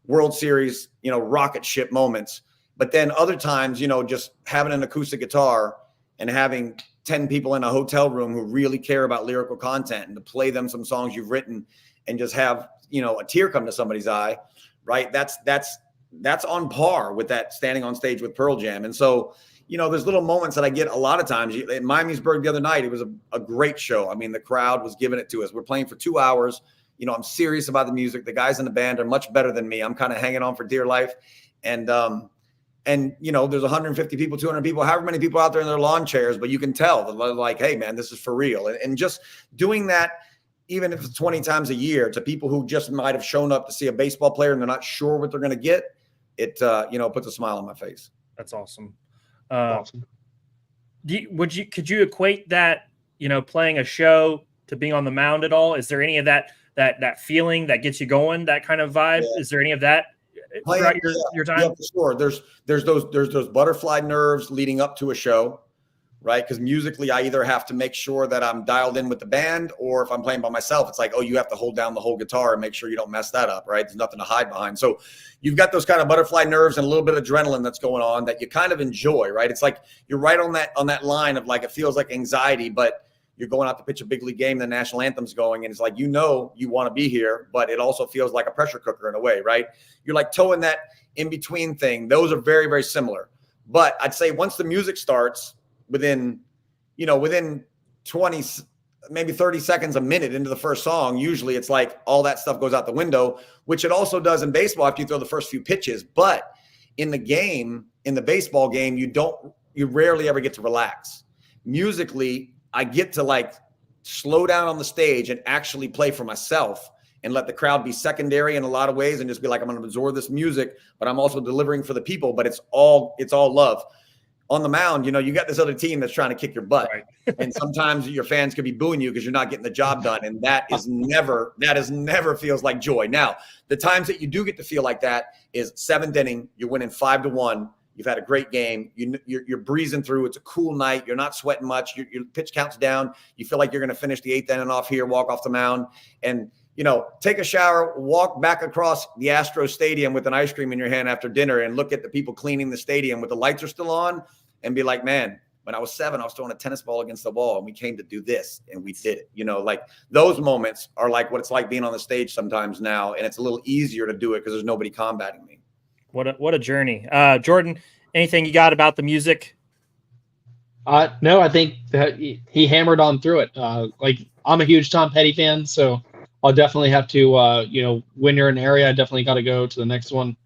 World Series, rocket ship moments. But then other times, just having an acoustic guitar and having 10 people in a hotel room who really care about lyrical content, and to play them some songs you've written and just have, a tear come to somebody's eye, right? That's on par with that standing on stage with Pearl Jam. And so, there's little moments that I get a lot of times. In Miamisburg the other night, it was a great show. I mean, the crowd was giving it to us. We're playing for 2 hours. I'm serious about the music. The guys in the band are much better than me. I'm kind of hanging on for dear life. And there's 150 people, 200 people, however many people out there in their lawn chairs, but you can tell that they're like, hey man, this is for real. And just doing that, even if it's 20 times a year, to people who just might have shown up to see a baseball player and they're not sure what they're going to get, it, puts a smile on my face. That's awesome. Awesome. Could you equate that, playing a show to being on the mound at all? Is there any of that feeling that gets you going, that kind of vibe? Yeah. Is there any of that throughout your time? Yeah, for sure. There's those butterfly nerves leading up to a show, right? Because musically, I either have to make sure that I'm dialed in with the band, or if I'm playing by myself, it's like, oh, you have to hold down the whole guitar and make sure you don't mess that up, right? There's nothing to hide behind. So you've got those kind of butterfly nerves and a little bit of adrenaline that's going on that you kind of enjoy, right? It's like you're right on that line of like, it feels like anxiety, but you're going out to pitch a big league game, the national anthem's going, and it's like, you want to be here, but it also feels like a pressure cooker in a way, right? You're like towing that in between thing. Those are very, very similar. But I'd say once the music starts, within 20, maybe 30 seconds, a minute into the first song, usually it's like all that stuff goes out the window, which it also does in baseball after you throw the first few pitches. But in the game, in the baseball game, you rarely ever get to relax. Musically, I get to like slow down on the stage and actually play for myself and let the crowd be secondary in a lot of ways and just be like, I'm going to absorb this music, but I'm also delivering for the people, but it's all love. On the mound, you got this other team that's trying to kick your butt. Right. And sometimes your fans could be booing you because you're not getting the job done. And that is never feels like joy. Now, the times that you do get to feel like that is 7th inning, you're winning 5-1. You've had a great game. You're breezing through. It's a cool night. You're not sweating much. Your pitch count's down. You feel like you're going to finish the 8th inning off here, walk off the mound, and take a shower, walk back across the Astros stadium with an ice cream in your hand after dinner and look at the people cleaning the stadium with the lights are still on and be like, man, when I was 7, I was throwing a tennis ball against the wall and we came to do this and we did it. Like those moments are like what it's like being on the stage sometimes now. And it's a little easier to do it because there's nobody combating me. What a journey. Jordan, anything you got about the music? No, I think that he hammered on through it. Like I'm a huge Tom Petty fan, so I'll definitely have to, when you're in an area, I definitely got to go to the next one.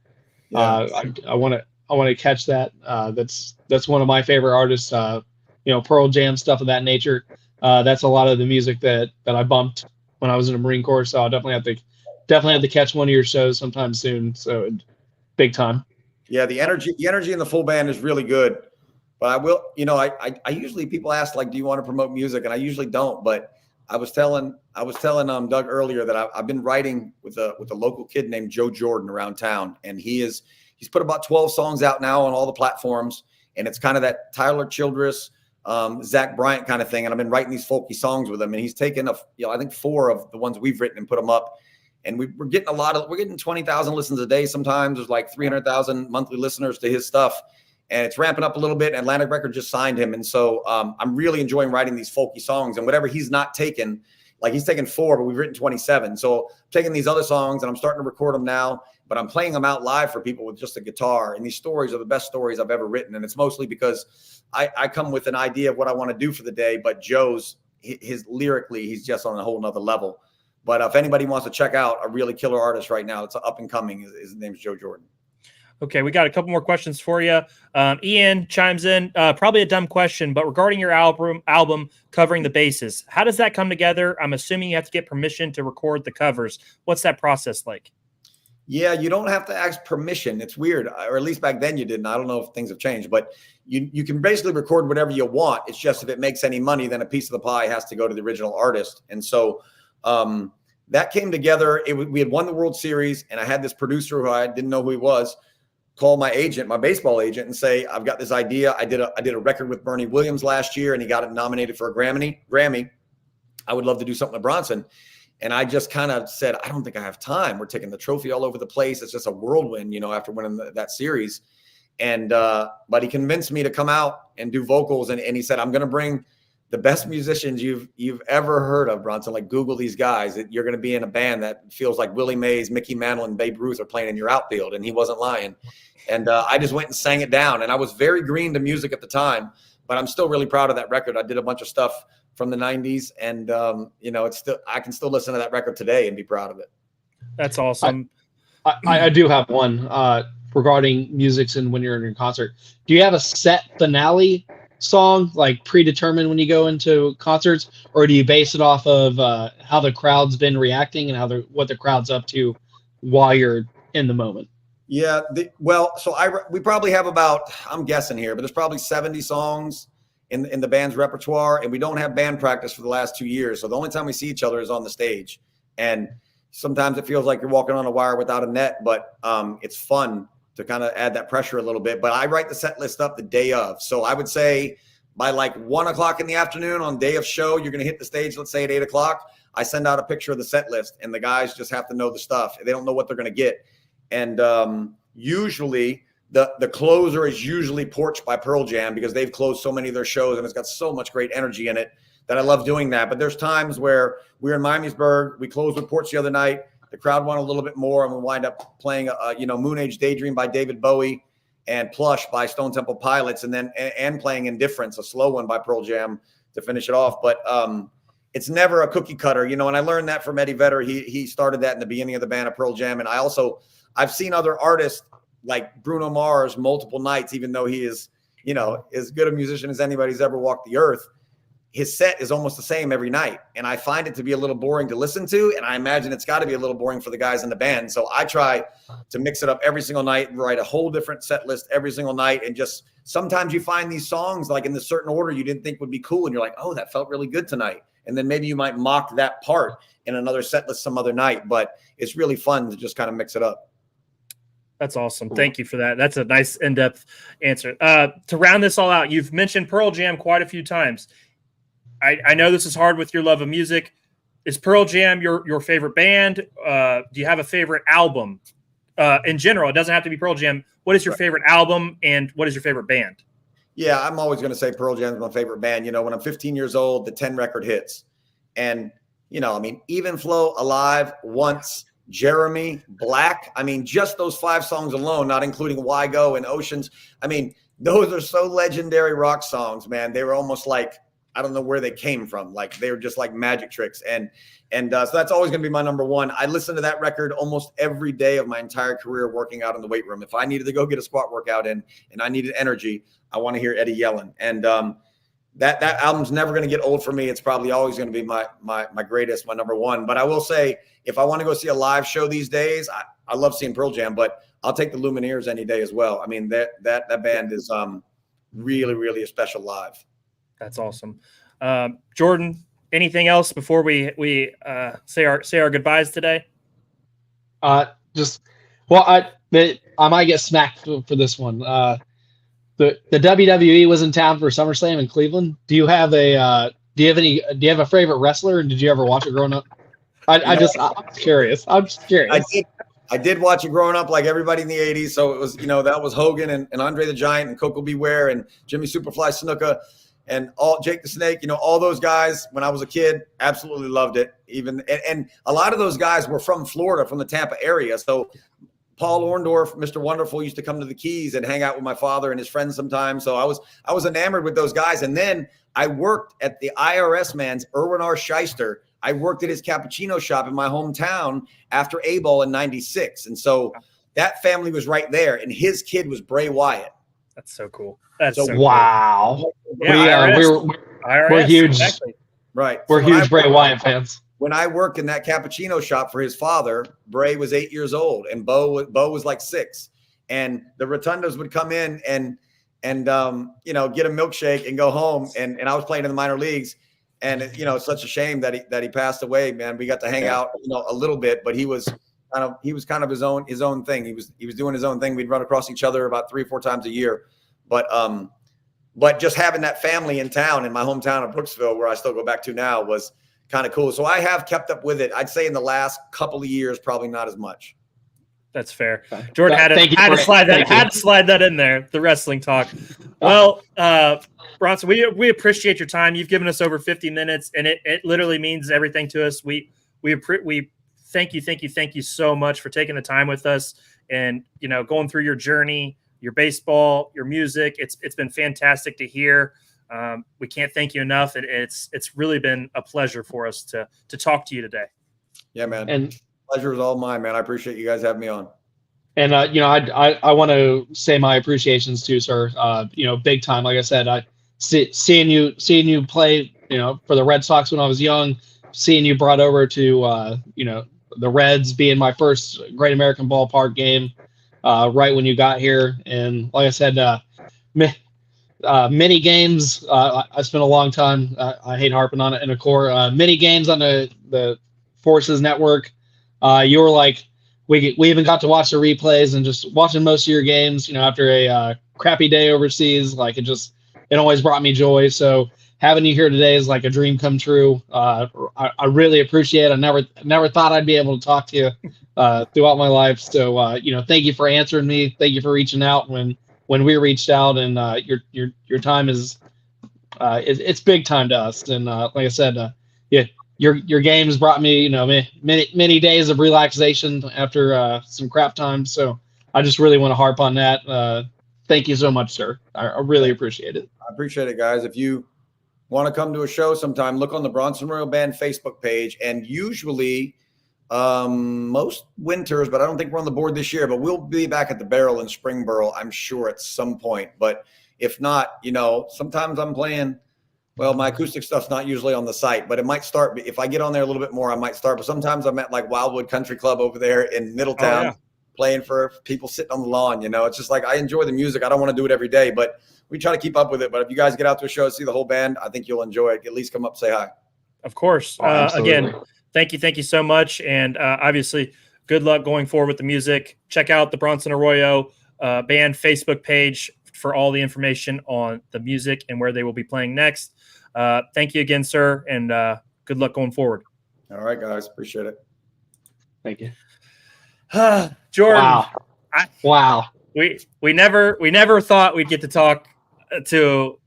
Yeah. I want to catch that. That's one of my favorite artists. Pearl Jam, stuff of that nature. That's a lot of the music that I bumped when I was in the Marine Corps. So I'll definitely have to catch one of your shows sometime soon. So big time. Yeah, the energy in the full band is really good. But I will, I usually people ask like, do you want to promote music? And I usually don't, but I was telling Doug earlier that I've been writing with a local kid named Joe Jordan around town, and he's put about 12 songs out now on all the platforms, and it's kind of that Tyler Childress, Zach Bryant kind of thing. And I've been writing these folky songs with him, and he's taken I think 4 of the ones we've written and put them up, and we're getting 20,000 listens a day. Sometimes there's like 300,000 monthly listeners to his stuff. And it's ramping up a little bit. Atlantic Records just signed him. And so I'm really enjoying writing these folky songs. And whatever he's not taken, like he's taken 4, but we've written 27. So I'm taking these other songs and I'm starting to record them now, but I'm playing them out live for people with just a guitar. And these stories are the best stories I've ever written. And it's mostly because I come with an idea of what I want to do for the day, but Joe's, his lyrically, he's just on a whole nother level. But if anybody wants to check out a really killer artist right now, it's up and coming. His name's Joe Jordan. Okay, we got a couple more questions for you. Ian chimes in, probably a dumb question, but regarding your album Covering the Bases, how does that come together? I'm assuming you have to get permission to record the covers. What's that process like? Yeah, you don't have to ask permission. It's weird, or at least back then you didn't. I don't know if things have changed, but you can basically record whatever you want. It's just if it makes any money, then a piece of the pie has to go to the original artist. And so that came together. We had won the World Series, and I had this producer who I didn't know who he was, call my agent, my baseball agent, and say, I've got this idea. I did a record with Bernie Williams last year, and he got it nominated for a Grammy. I would love to do something with Bronson. And I just kind of said, I don't think I have time. We're taking the trophy all over the place. It's just a whirlwind, after winning that series. And but he convinced me to come out and do vocals. And he said, I'm going to bring the best musicians you've ever heard of, Bronson. Like, Google these guys. You're going to be in a band that feels like Willie Mays, Mickey Mantle, and Babe Ruth are playing in your outfield. And he wasn't lying. And I just went and sang it down. And I was very green to music at the time, but I'm still really proud of that record. I did a bunch of stuff from the 90s, and it's still, I can still listen to that record today and be proud of it. That's awesome. I do have one regarding music and when you're in your concert. Do you have a set finale song like predetermined when you go into concerts, or do you base it off of how the crowd's been reacting and what the crowd's up to while you're in the moment? Yeah, we probably have about, I'm guessing here, but there's probably 70 songs in the band's repertoire, and we don't have band practice for the last 2 years. So the only time we see each other is on the stage. And sometimes it feels like you're walking on a wire without a net, but it's fun to kind of add that pressure a little bit. But I write the set list up the day of. So I would say by like 1:00 in the afternoon on day of show, you're going to hit the stage, let's say at 8:00. I send out a picture of the set list, and the guys just have to know the stuff. They don't know what they're going to get. And usually the closer is usually Porch by Pearl Jam, because they've closed so many of their shows and it's got so much great energy in it that I love doing that. But there's times where we're in Miamisburg, we closed with Porch the other night. The crowd wanted a little bit more, and we wind up playing, Moon Age Daydream by David Bowie and Plush by Stone Temple Pilots, and then and playing Indifference, a slow one by Pearl Jam to finish it off. But it's never a cookie cutter, and I learned that from Eddie Vedder. He started that in the beginning of the band of Pearl Jam. And I've seen other artists like Bruno Mars multiple nights, even though he is, you know, as good a musician as anybody's ever walked the earth. His set is almost the same every night. And I find it to be a little boring to listen to. And I imagine it's got to be a little boring for the guys in the band. So I try to mix it up every single night, write a whole different set list every single night. And just sometimes you find these songs like in the certain order you didn't think would be cool. And you're like, oh, that felt really good tonight. And then maybe you might mock that part in another set list some other night. But it's really fun to just kind of mix it up. That's awesome. Thank you for that. That's a nice in-depth answer. To round this all out, you've mentioned Pearl Jam quite a few times. I know this is hard with your love of music. Is Pearl Jam your favorite band? Do you have a favorite album? In general, it doesn't have to be Pearl Jam. What is your favorite album and what is your favorite band? Yeah, I'm always going to say Pearl Jam is my favorite band. You know, when I'm 15 years old, the 10 record hits. And, you know, I mean, Even Flow, Alive, Once, Jeremy, Black. I mean, just those 5 songs alone, not including Why Go and Oceans. I mean, those are so legendary rock songs, man. They were almost like, I don't know where they came from. Like they were just like magic tricks. And so that's always going to be my number one. I listen to that record almost every day of my entire career working out in the weight room. If I needed to go get a squat workout in and I needed energy, I want to hear Eddie yelling. And that album's never going to get old for me. It's probably always going to be my greatest, my number one. But I will say, if I want to go see a live show these days, I love seeing Pearl Jam, but I'll take the Lumineers any day as well. I mean, that band is really, really a special live. That's awesome. Jordan, anything else before we say our goodbyes today? I might get smacked for this one. The WWE was in town for SummerSlam in Cleveland. Do you have a favorite wrestler, and did you ever watch it growing up? I'm curious. I did watch it growing up like everybody in the 80s. So it was, you know, that was Hogan and Andre the Giant and Coco Beware and Jimmy Superfly Snuka. And all Jake the Snake, you know, all those guys when I was a kid, absolutely loved it. And a lot of those guys were from Florida, from the Tampa area. So Paul Orndorff, Mr. Wonderful, used to come to the Keys and hang out with my father and his friends sometimes. So I was enamored with those guys. And then I worked at the IRS man's Erwin R. Shyster. I worked at his cappuccino shop in my hometown after A-Ball in '96. And so that family was right there. And his kid was Bray Wyatt. That's so cool. That's so cool. Wow. Yeah, We're huge. Exactly. Right. We're huge Bray Wyatt fans. When I worked in that cappuccino shop for his father, Bray was 8 years old and Bo was like 6. And the Rotundas would come in and you know, get a milkshake and go home. And I was playing in the minor leagues. And you know, it's such a shame that he passed away, man. We got to hang out, you know, a little bit, but he was kind of his own thing. He was doing his own thing. We'd run across each other about 3 or 4 times a year. But just having that family in town, in my hometown of Brooksville, where I still go back to now, was kind of cool. So I have kept up with it. I'd say in the last couple of years, probably not as much. That's fair. Jordan had to slide that in there, the wrestling talk. Well, Bronson, we appreciate your time. You've given us over 50 minutes, and it literally means everything to us. We thank you so much for taking the time with us and, you know, going through your journey, your baseball, your music. It's been fantastic to hear. We can't thank you enough. It's really been a pleasure for us to talk to you today. Yeah, man. And pleasure is all mine, man. I appreciate you guys having me on. And you know, I want to say my appreciations too, sir. You know, big time. Like I said, seeing you play, you know, for the Red Sox when I was young, seeing you brought over to you know, the Reds, being my first Great American Ballpark game, right when you got here. And like I said, mini games. I spent a long time. I hate harping on it in a core. Mini games on the Forces Network. You were like, we even got to watch the replays and just watching most of your games. You know, after a crappy day overseas, like it always brought me joy. So having you here today is like a dream come true. I really appreciate it. I never thought I'd be able to talk to you throughout my life. So you know, thank you for answering me. Thank you for reaching out when we reached out, and your time is it's big time to us. And like I said, yeah, your games brought me, you know, many days of relaxation after some crap times. So I just really want to harp on that. Thank you so much, sir. I really appreciate it. I appreciate it, guys. If you want to come to a show sometime, look on the Bronson Arroyo Band Facebook page. And usually Most winters, but I don't think we're on the board this year. But we'll be back at the Barrel in Springboro, I'm sure, at some point. But if not, sometimes I'm playing. Well, my acoustic stuff's not usually on the site, but it might start. If I get on there a little bit more, I might start. But sometimes I'm at like Wildwood Country Club over there in Middletown, playing for people sitting on the lawn. It's just like I enjoy the music. I don't want to do it every day, but we try to keep up with it. But if you guys get out to a show and see the whole band, I think you'll enjoy it. At least come up and say hi. Of course. Again, thank you so much. And obviously, good luck going forward with the music. Check out the Bronson Arroyo band Facebook page for all the information on the music and where they will be playing next. Thank you again, sir, and good luck going forward. All right, guys. Appreciate it. Thank you. Jordan. Wow. We never thought we'd get to talk to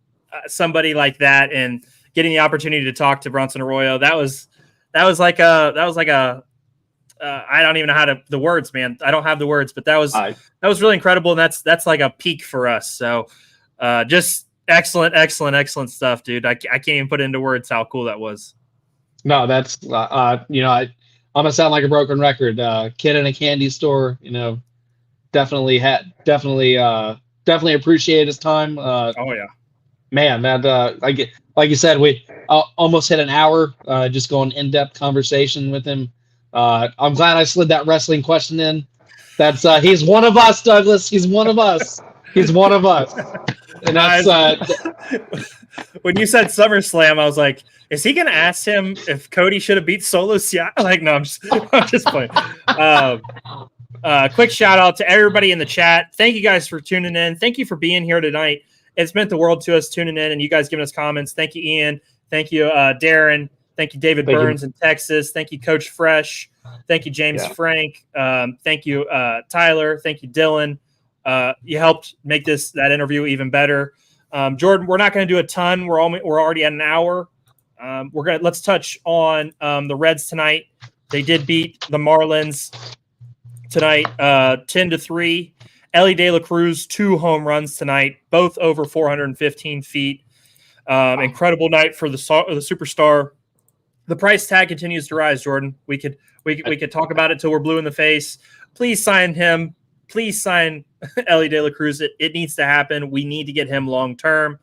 somebody like that, and getting the opportunity to talk to Bronson Arroyo. That was like a I don't even know the words, man. I don't have the words, but that was really incredible. And that's like a peak for us. So just excellent stuff, dude. I can't even put into words how cool that was. No, that's, I'm going to sound like a broken record. Kid in a candy store, definitely appreciate his time. Oh yeah, man, that like you said, we almost hit an hour just going in-depth conversation with him. I'm glad I slid that wrestling question in. That's he's one of us, Douglas. He's one of us. He's one of us. And that's when you said SummerSlam, I was like, is he going to ask him if Cody should have beat Solo Sikoa? Like, no, I'm just playing. Quick shout out to everybody in the chat. Thank you guys for tuning in. Thank you for being here tonight. It's meant the world to us tuning in and you guys giving us comments. Thank you, Ian. Thank you, Darren. Thank you, David Burns in Texas. Thank you, Coach Fresh. Thank you, James Frank. Thank you, Tyler. Thank you, Dylan. You helped make that interview even better. Jordan, we're not going to do a ton. We're already at an hour. Let's touch on the Reds tonight. They did beat the Marlins tonight, 10-3. Ellie De La Cruz, 2 home runs tonight, both over 415 feet. Incredible night for the superstar. The price tag continues to rise, Jordan. We could talk about it till we're blue in the face. Please sign him. Please sign Ellie De La Cruz. It needs to happen. We need to get him long term.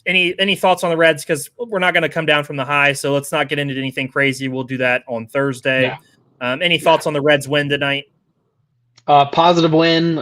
Any thoughts on the Reds? Because we're not going to come down from the high, so let's not get into anything crazy. We'll do that on Thursday. Yeah. Any thoughts on the Reds win tonight? Positive win.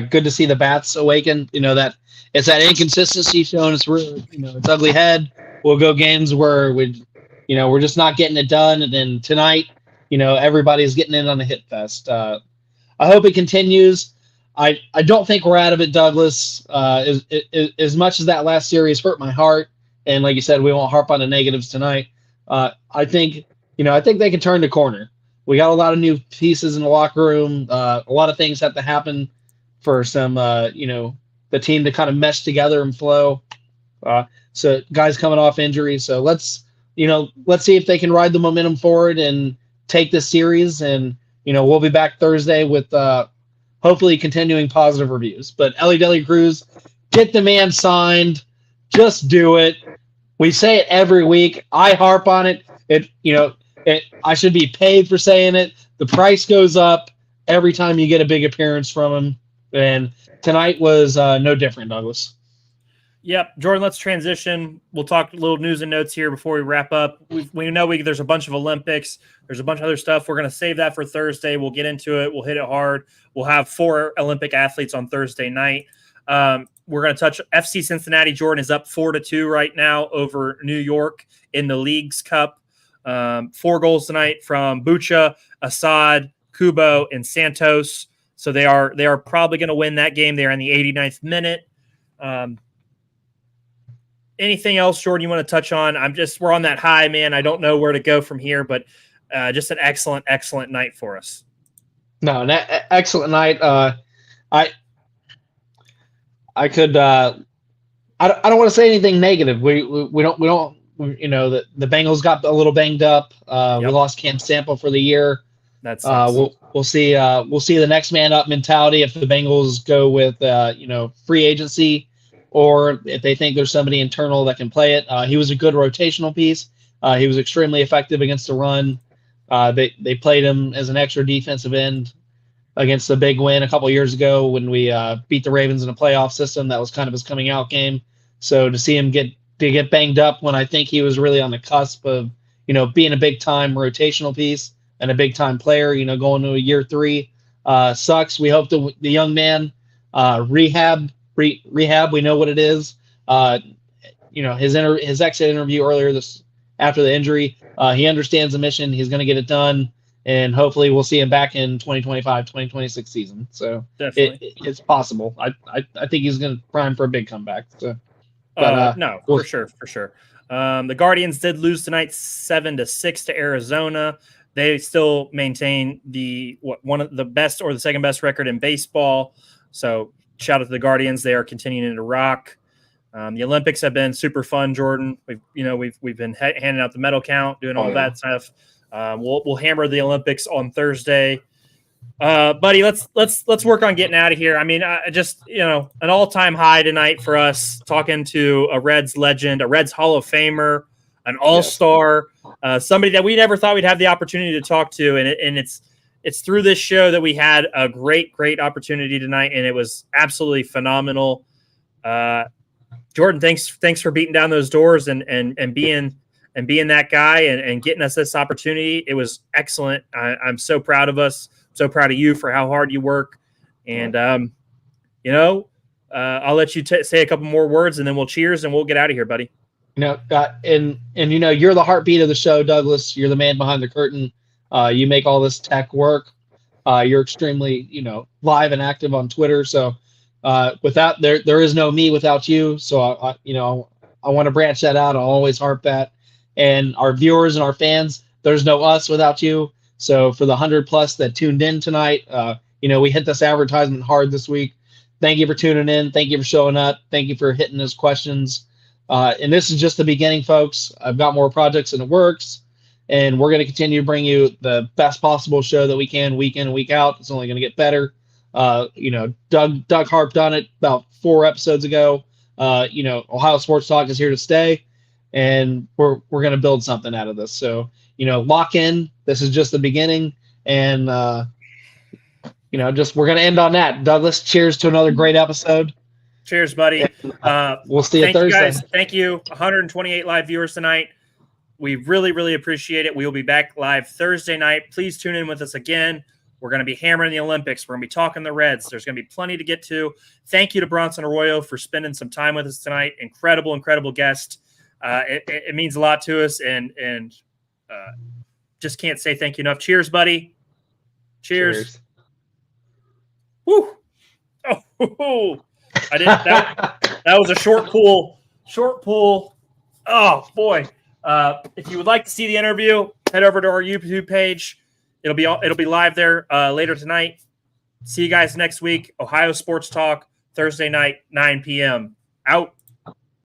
Good to see the bats awaken. That it's that inconsistency showing its its ugly head. We'll go games where we're just not getting it done, and then tonight, everybody's getting in on a hit fest. I hope it continues. I don't think we're out of it, Douglas. As much as that last series hurt my heart, and like you said, we won't harp on the negatives tonight. I think they can turn the corner. We got a lot of new pieces in the locker room. A lot of things have to happen for some, the team to kind of mesh together and flow. So guys coming off injury. So let's see if they can ride the momentum forward and take this series. And, we'll be back Thursday with hopefully continuing positive reviews. But Ellie De La Cruz, get the man signed. Just do it. We say it every week. I harp on it. I should be paid for saying it. The price goes up every time you get a big appearance from him. And tonight was no different, Douglas. Yep. Jordan, let's transition. We'll talk a little news and notes here before we wrap up. We know there's a bunch of Olympics. There's a bunch of other stuff. We're going to save that for Thursday. We'll get into it. We'll hit it hard. We'll have 4 Olympic athletes on Thursday night. We're going to touch FC Cincinnati. Jordan is up 4-2 right now over New York in the Leagues Cup. 4 goals tonight from Bucha, Assad, Kubo, and Santos. So they are probably going to win that game. They're in the 89th minute. Anything else, Jordan, you want to touch on? We're on that high, man. I don't know where to go from here, but just an excellent night for us. No, an excellent night. I don't want to say anything negative. We don't. The Bengals got a little banged up. We lost Cam Sample for the year. That's we'll see. We'll see the next man up mentality if the Bengals go with free agency, or if they think there's somebody internal that can play it. He was a good rotational piece. He was extremely effective against the run. They played him as an extra defensive end against the big win a couple of years ago when we beat the Ravens in a playoff system. That was kind of his coming out game. So to see him get banged up when I think he was really on the cusp of, being a big time rotational piece and a big time player, going to a year 3 sucks. We hope the young man rehab. We know what it is. His exit interview earlier after the injury, he understands the mission. He's going to get it done. And hopefully we'll see him back in 2025, 2026 season. So it's possible. I think he's going to prime for a big comeback. So, no, for sure. The Guardians did lose tonight, 7-6 to Arizona. They still maintain one of the best or the second best record in baseball. So shout out to the Guardians. They are continuing to rock. The Olympics have been super fun, Jordan. We've been handing out the medal count, doing all that stuff. We'll hammer the Olympics on Thursday, buddy. Let's work on getting out of here. I mean, an all-time high tonight for us, talking to a Reds legend, a Reds Hall of Famer, an all-star, somebody that we never thought we'd have the opportunity to talk to, and it's through this show that we had a great opportunity tonight, and it was absolutely phenomenal. Jordan, thanks for beating down those doors and being that guy and getting us this opportunity. It was excellent. I'm so proud of us. So proud of you for how hard you work. And, I'll let you say a couple more words and then we'll cheers and we'll get out of here, buddy. You're the heartbeat of the show, Douglas. You're the man behind the curtain. You make all this tech work. You're extremely, live and active on Twitter. So without there is no me without you. So I want to branch that out. I'll always harp that. And our viewers and our fans, there's no us without you. So for the 100+ that tuned in tonight, we hit this advertisement hard this week. Thank you for tuning in. Thank you for showing up. Thank you for hitting those questions. And this is just the beginning, folks. I've got more projects in the works, and we're going to continue to bring you the best possible show that we can week in and week out. It's only going to get better. Doug harped on it about 4 episodes ago. Ohio Sports Talk is here to stay. And we're going to build something out of this. So, lock in. This is just the beginning. And, we're going to end on that. Douglas, cheers to another great episode. Cheers, buddy. We'll see you Thursday. Guys. Thank you. 128 live viewers tonight. We really, really appreciate it. We will be back live Thursday night. Please tune in with us again. We're going to be hammering the Olympics. We're going to be talking the Reds. There's going to be plenty to get to. Thank you to Bronson Arroyo for spending some time with us tonight. Incredible guest. It means a lot to us, and just can't say thank you enough. Cheers, buddy. Cheers. Woo! Oh, I didn't. That was a short pull. Oh boy! If you would like to see the interview, head over to our YouTube page. It'll be live there later tonight. See you guys next week. Ohio Sports Talk Thursday night, 9 p.m. Out.